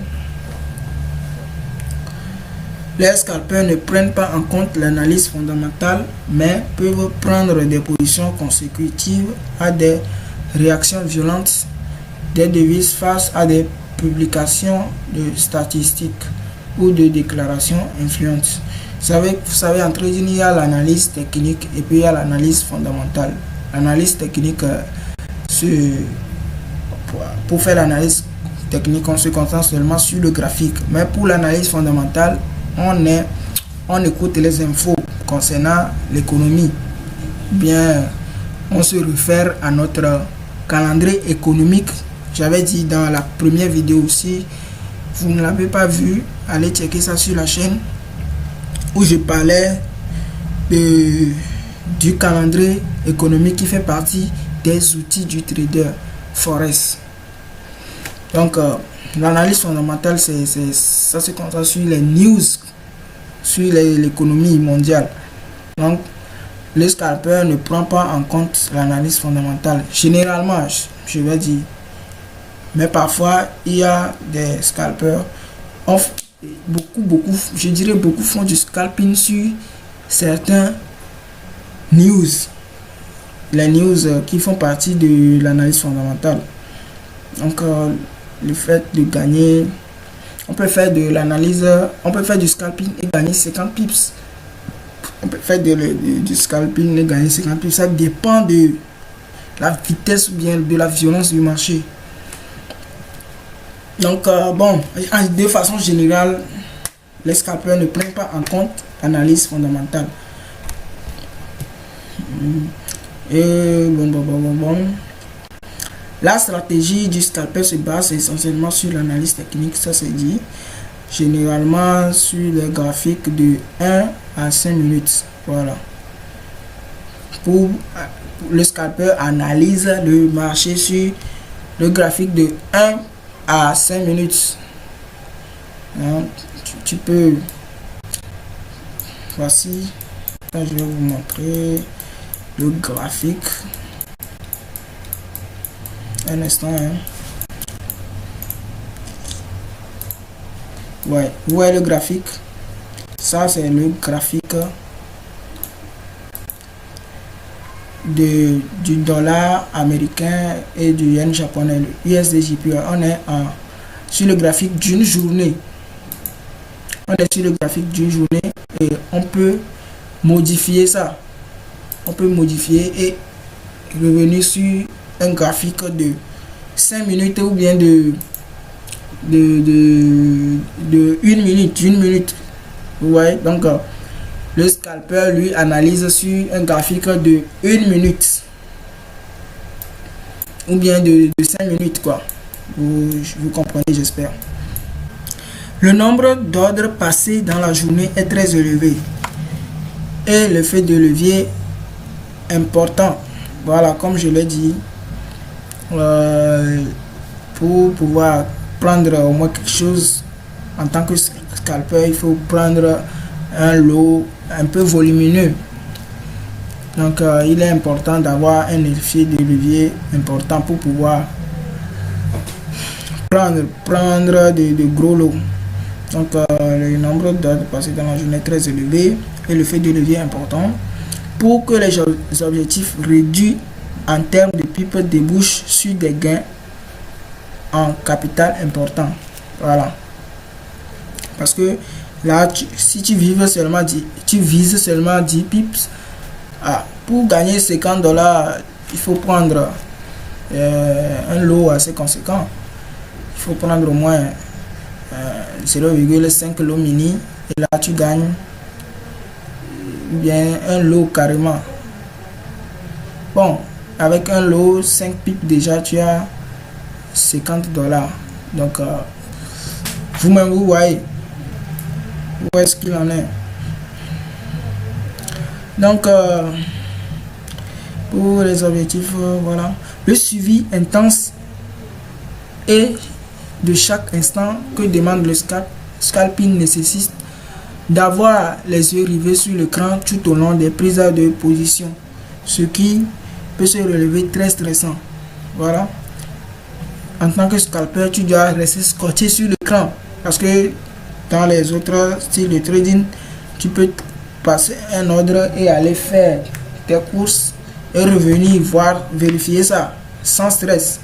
Les scalpers ne prennent pas en compte l'analyse fondamentale, mais peuvent prendre des positions consécutives à des réactions violentes des devises face à des publications de statistiques ou de déclarations influentes. Vous savez, en trading, il y a l'analyse technique et puis il y a l'analyse fondamentale. L'analyse technique, pour faire l'analyse technique, on se concentre seulement sur le graphique. Mais pour l'analyse fondamentale, on est on écoute les infos concernant l'économie, bien on se réfère à notre calendrier économique. J'avais dit dans la première vidéo aussi, vous ne l'avez pas vu, allez checker ça sur la chaîne où je parlais du calendrier économique qui fait partie des outils du trader Forex. Donc l'analyse fondamentale, ça se concentre sur les news, sur l'économie mondiale. Donc le scalper ne prend pas en compte l'analyse fondamentale. Généralement, je vais dire, mais parfois il y a des scalpers, je dirais beaucoup font du scalping sur certains news, les news qui font partie de l'analyse fondamentale. Donc le fait de gagner, on peut faire de l'analyse, on peut faire du scalping et gagner 50 pips. On peut faire du scalping et gagner 50 pips. Ça dépend de la vitesse ou bien de la violence du marché. Donc bon, de façon générale, les scalpers ne prennent pas en compte l'analyse fondamentale. Et bon. La stratégie du scalper se base essentiellement sur l'analyse technique, ça c'est dit. Généralement sur les graphiques de 1 à 5 minutes. Voilà. Pour le scalper analyse le marché sur le graphique de 1 à 5 minutes. Donc, tu peux. Voici. Là, je vais vous montrer le graphique. Un instant. Ouais, vous voyez le graphique. Ça, c'est le graphique du dollar américain et du yen japonais, le USD/JPY. On est sur le graphique d'une journée. On est sur le graphique d'une journée et on peut modifier ça. On peut modifier et revenir sur un graphique de 5 minutes ou bien de 1 minute. Vous voyez, donc le scalper lui analyse sur un graphique de 1 minute ou bien de 5 minutes quoi. Vous comprenez, j'espère. Le nombre d'ordres passés dans la journée est très élevé et l'effet de levier important. Voilà, comme je l'ai dit, pour pouvoir prendre au moins quelque chose en tant que scalper, il faut prendre un lot un peu volumineux. Donc il est important d'avoir un effet de levier important pour pouvoir prendre de gros lots. Donc le nombre d'ordres passés dans la journée est très élevé et l'effet de levier important pour que les objectifs réduits en termes de pipe débouchent sur des gains en capital important. Voilà, parce que là si tu vises seulement 10 pips, pour gagner 50 $, il faut prendre un lot assez conséquent. Il faut prendre au moins 0,5 lot mini et là tu gagnes bien un lot carrément. Bon, avec un lot 5 pips déjà tu as 50 $. Donc vous-même vous voyez où est-ce qu'il en est. Donc pour les objectifs, voilà, le suivi intense et de chaque instant que demande le scalping nécessite d'avoir les yeux rivés sur l'écran tout au long des prises de position, ce qui peut se relever très stressant. Voilà, en tant que scalper tu dois rester scotché sur l'écran, parce que dans les autres styles de trading tu peux passer un ordre et aller faire tes courses et revenir voir, vérifier ça sans stress.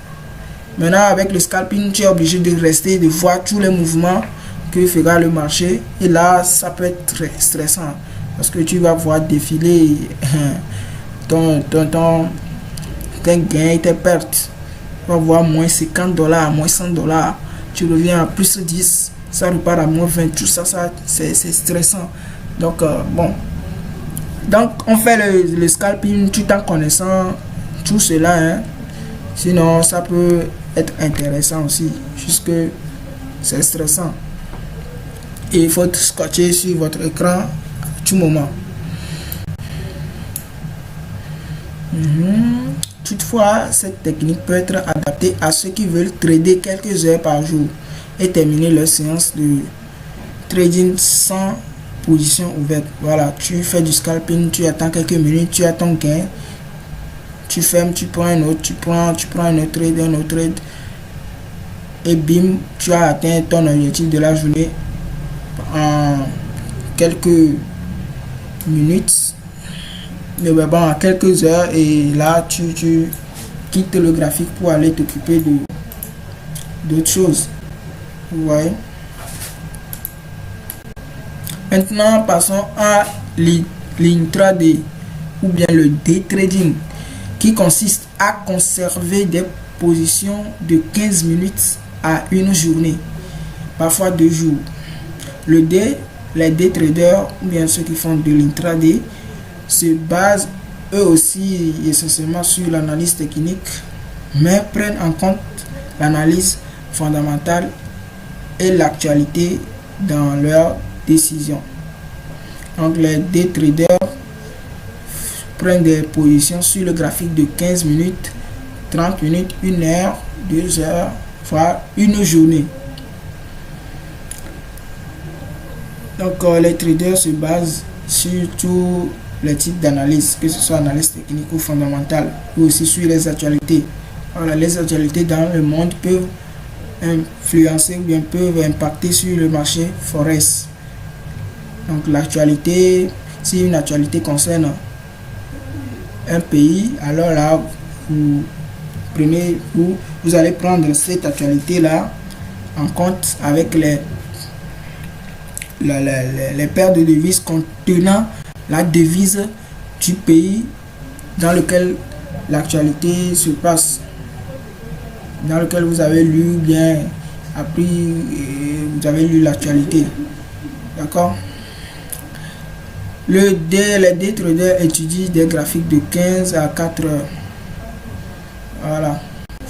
Maintenant avec le scalping tu es obligé de rester, de voir tous les mouvements que fera le marché, et là ça peut être très stressant parce que tu vas voir défiler tes gains et tes pertes. Tu vas voir moins 50 $, moins 100 $, tu reviens à plus 10, ça repart à moins 20, tout ça, c'est stressant. Donc, bon. Donc, on fait le scalping tout en connaissant tout cela. Hein. Sinon, ça peut être intéressant aussi. Juste que c'est stressant. Et il faut scotcher sur votre écran à tout moment. Toutefois, cette technique peut être adaptée à ceux qui veulent trader quelques heures par jour et terminer leur séance de trading sans position ouverte. Voilà, tu fais du scalping, tu attends quelques minutes, tu as ton gain, tu fermes, tu prends un autre, tu prends un autre trade, et bim, tu as atteint ton objectif de la journée en quelques minutes, mais bon, en quelques heures, et là tu quittes le graphique pour aller t'occuper d'autres choses. Vous voyez. Maintenant, passons à l'intraday ou bien le day trading, qui consiste à conserver des positions de 15 minutes à une journée, parfois 2 jours. Les day traders ou bien ceux qui font de l'intraday se basent eux aussi essentiellement sur l'analyse technique, mais prennent en compte l'analyse fondamentale et l'actualité dans leur décision. Donc les day traders prennent des positions sur le graphique de 15 minutes, 30 minutes, 1 heure, 2 heures, voire une journée. Donc les traders se basent sur tous les types d'analyse, que ce soit analyse technique ou fondamentale, ou aussi sur les actualités. Voilà, les actualités dans le monde peuvent influencer ou bien peuvent impacter sur le marché forex. Donc l'actualité, si une actualité concerne un pays, alors là vous allez prendre cette actualité là en compte avec les paires de devises contenant la devise du pays dans lequel l'actualité se passe, dans lequel vous avez lu bien appris et vous avez lu l'actualité. D'accord. Les day traders étudient des graphiques de 15 à 4 heures. Voilà,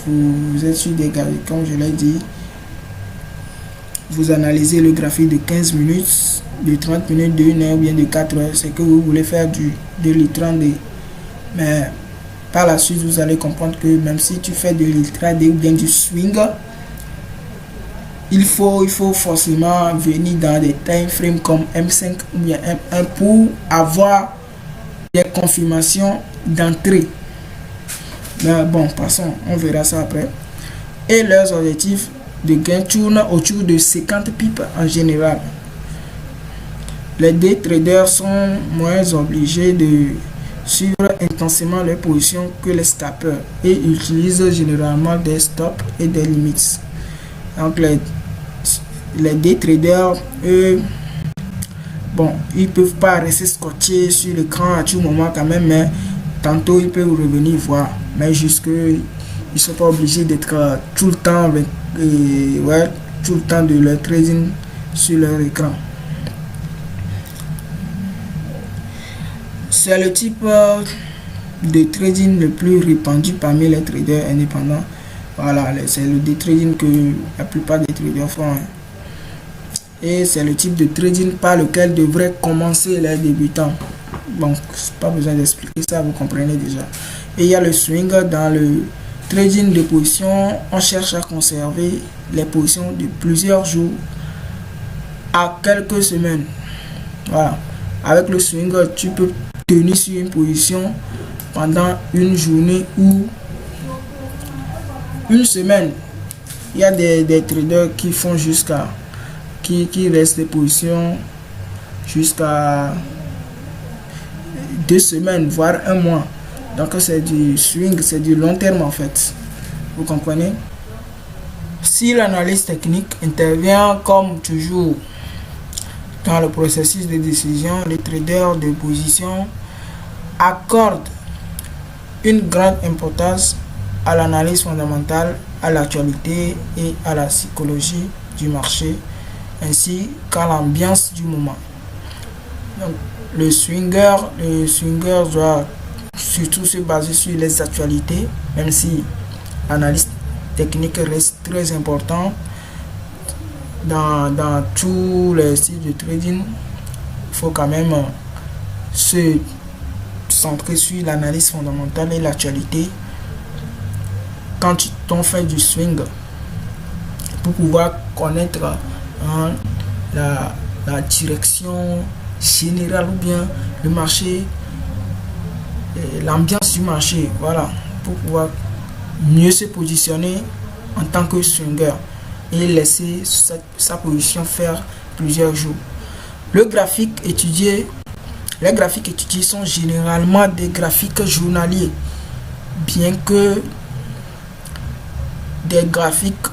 vous êtes sur des graphiques, comme je l'ai dit, vous analysez le graphique de 15 minutes, de 30 minutes, de 1 heure ou bien de 4 heures. C'est que vous voulez faire de l'intraday. Mais par la suite, vous allez comprendre que même si tu fais de l'intraday ou bien du swing, il faut forcément venir dans des time frames comme M5 ou bien M1 pour avoir des confirmations d'entrée. Mais bon, passons, on verra ça après. Et leurs objectifs de gain tournent autour de 50 pips en général. Les day traders sont moins obligés de suivre intensément leurs positions que les scalpers et utilisent généralement des stops et des limites. Donc les day traders, eux, bon, ils peuvent pas rester scotchés sur l'écran à tout moment quand même, mais tantôt ils peuvent revenir voir, mais jusque ils sont pas obligés d'être tout le temps avec, tout le temps de leur trading sur leur écran. C'est le type de trading le plus répandu parmi les traders indépendants. Voilà, c'est le day trading que la plupart des traders font. Et c'est le type de trading par lequel devraient commencer les débutants. Bon, pas besoin d'expliquer ça, vous comprenez déjà. Et il y a le swing. Dans le trading de positions, on cherche à conserver les positions de plusieurs jours à quelques semaines. Voilà. Avec le swing, tu peux tenir sur une position pendant une journée ou une semaine. Il y a des traders qui font jusqu'à qui restent des positions jusqu'à 2 semaines, voire 1 mois. Donc c'est du swing, c'est du long terme en fait. Vous comprenez? Si l'analyse technique intervient comme toujours dans le processus de décision, les traders de position accordent une grande importance à l'analyse fondamentale, à l'actualité et à la psychologie du marché, ainsi qu'à l'ambiance du moment. Donc, le swinger doit surtout se baser sur les actualités, même si l'analyse technique reste très important dans tous les styles de trading. Il faut quand même se centrer sur l'analyse fondamentale et l'actualité quand on fait du swing pour pouvoir connaître la direction générale ou bien le marché, l'ambiance du marché, voilà, pour pouvoir mieux se positionner en tant que swinger et laisser sa position faire plusieurs jours. Les graphiques étudiés sont généralement des graphiques journaliers, bien que des graphiques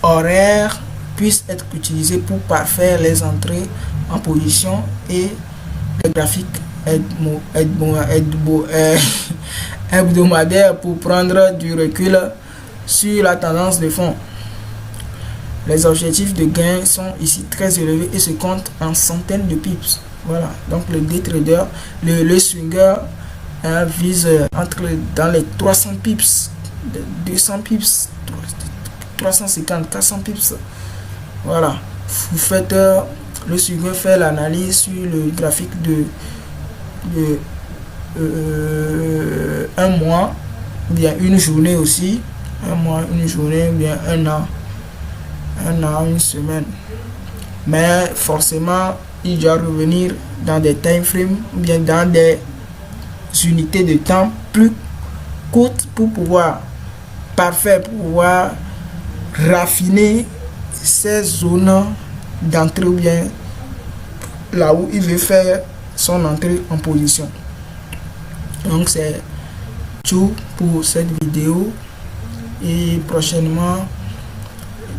horaires puissent être utilisés pour parfaire les entrées en position et les graphiques hebdomadaires pour prendre du recul sur la tendance de fond. Les objectifs de gain sont ici très élevés et se comptent en centaines de pips. Voilà, donc le day trader, le swinger vise dans les 300 pips, 200 pips, 350, 400 pips. Voilà, vous faites le swinger fait l'analyse sur le graphique de un mois, ou bien une journée aussi, un mois, une journée, ou bien un an, une semaine. Mais forcément, il doit revenir dans des time frames ou bien dans des unités de temps plus courtes pour pouvoir parfait, pour pouvoir raffiner ces zones d'entrée ou bien là où il veut faire son entrée en position. Donc c'est tout pour cette vidéo et prochainement,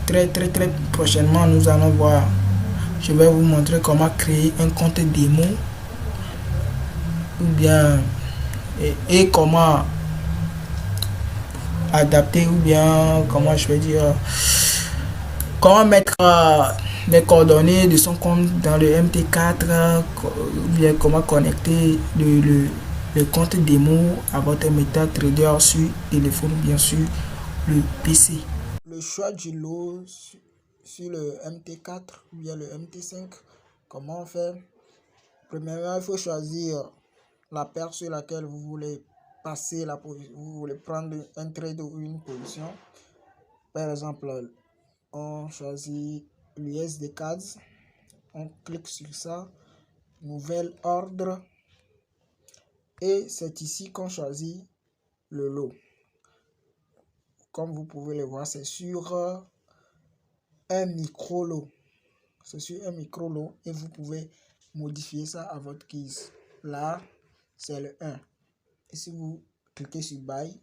très prochainement, nous allons voir. Je vais vous montrer comment créer un compte démo ou bien et comment adapter ou bien comment je vais dire comment mettre les coordonnées de son compte dans le MT4 ou bien comment connecter le compte démo à votre MetaTrader sur téléphone ou bien sur le PC. Le choix du lot sur le MT4 ou bien le MT5, comment faire? Premièrement, il faut choisir la paire sur laquelle vous voulez passer la position, vous voulez prendre un trade ou une position. Par exemple, on choisit l'USD CAD, on clique sur ça, nouvel ordre, et c'est ici qu'on choisit le lot. Comme vous pouvez le voir, c'est sur un micro lot. C'est sur un micro lot et vous pouvez modifier ça à votre guise. Là, c'est le 1. Et si vous cliquez sur Buy,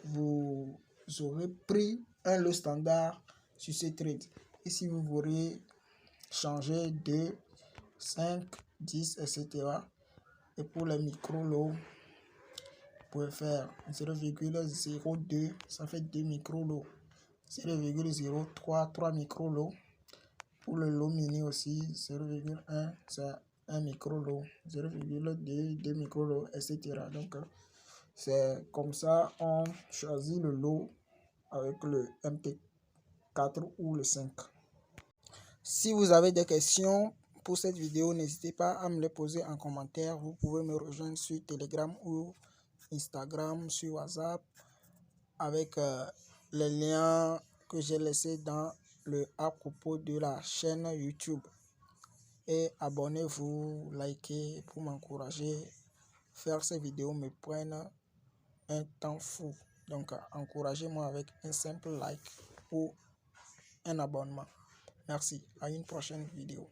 vous aurez pris un lot standard sur ce trade. Et si vous voulez changer 2, 5, 10, etc. Et pour les micro lots, vous pouvez faire 0,02, ça fait 2 micro lots. 0,03, 3 micro lots. Pour le lot mini aussi, 0,1, c'est un micro lot. 0,2, 2 micro lots, etc. Donc, c'est comme ça, on choisit le lot avec le MT4 ou le 5. Si vous avez des questions pour cette vidéo, n'hésitez pas à me les poser en commentaire. Vous pouvez me rejoindre sur Telegram ou Instagram, sur WhatsApp, avec les liens que j'ai laissés dans le à propos de la chaîne YouTube. Et abonnez-vous, likez pour m'encourager. Faire ces vidéos me prennent un temps fou. Donc encouragez-moi avec un simple like ou un abonnement. Merci, à une prochaine vidéo.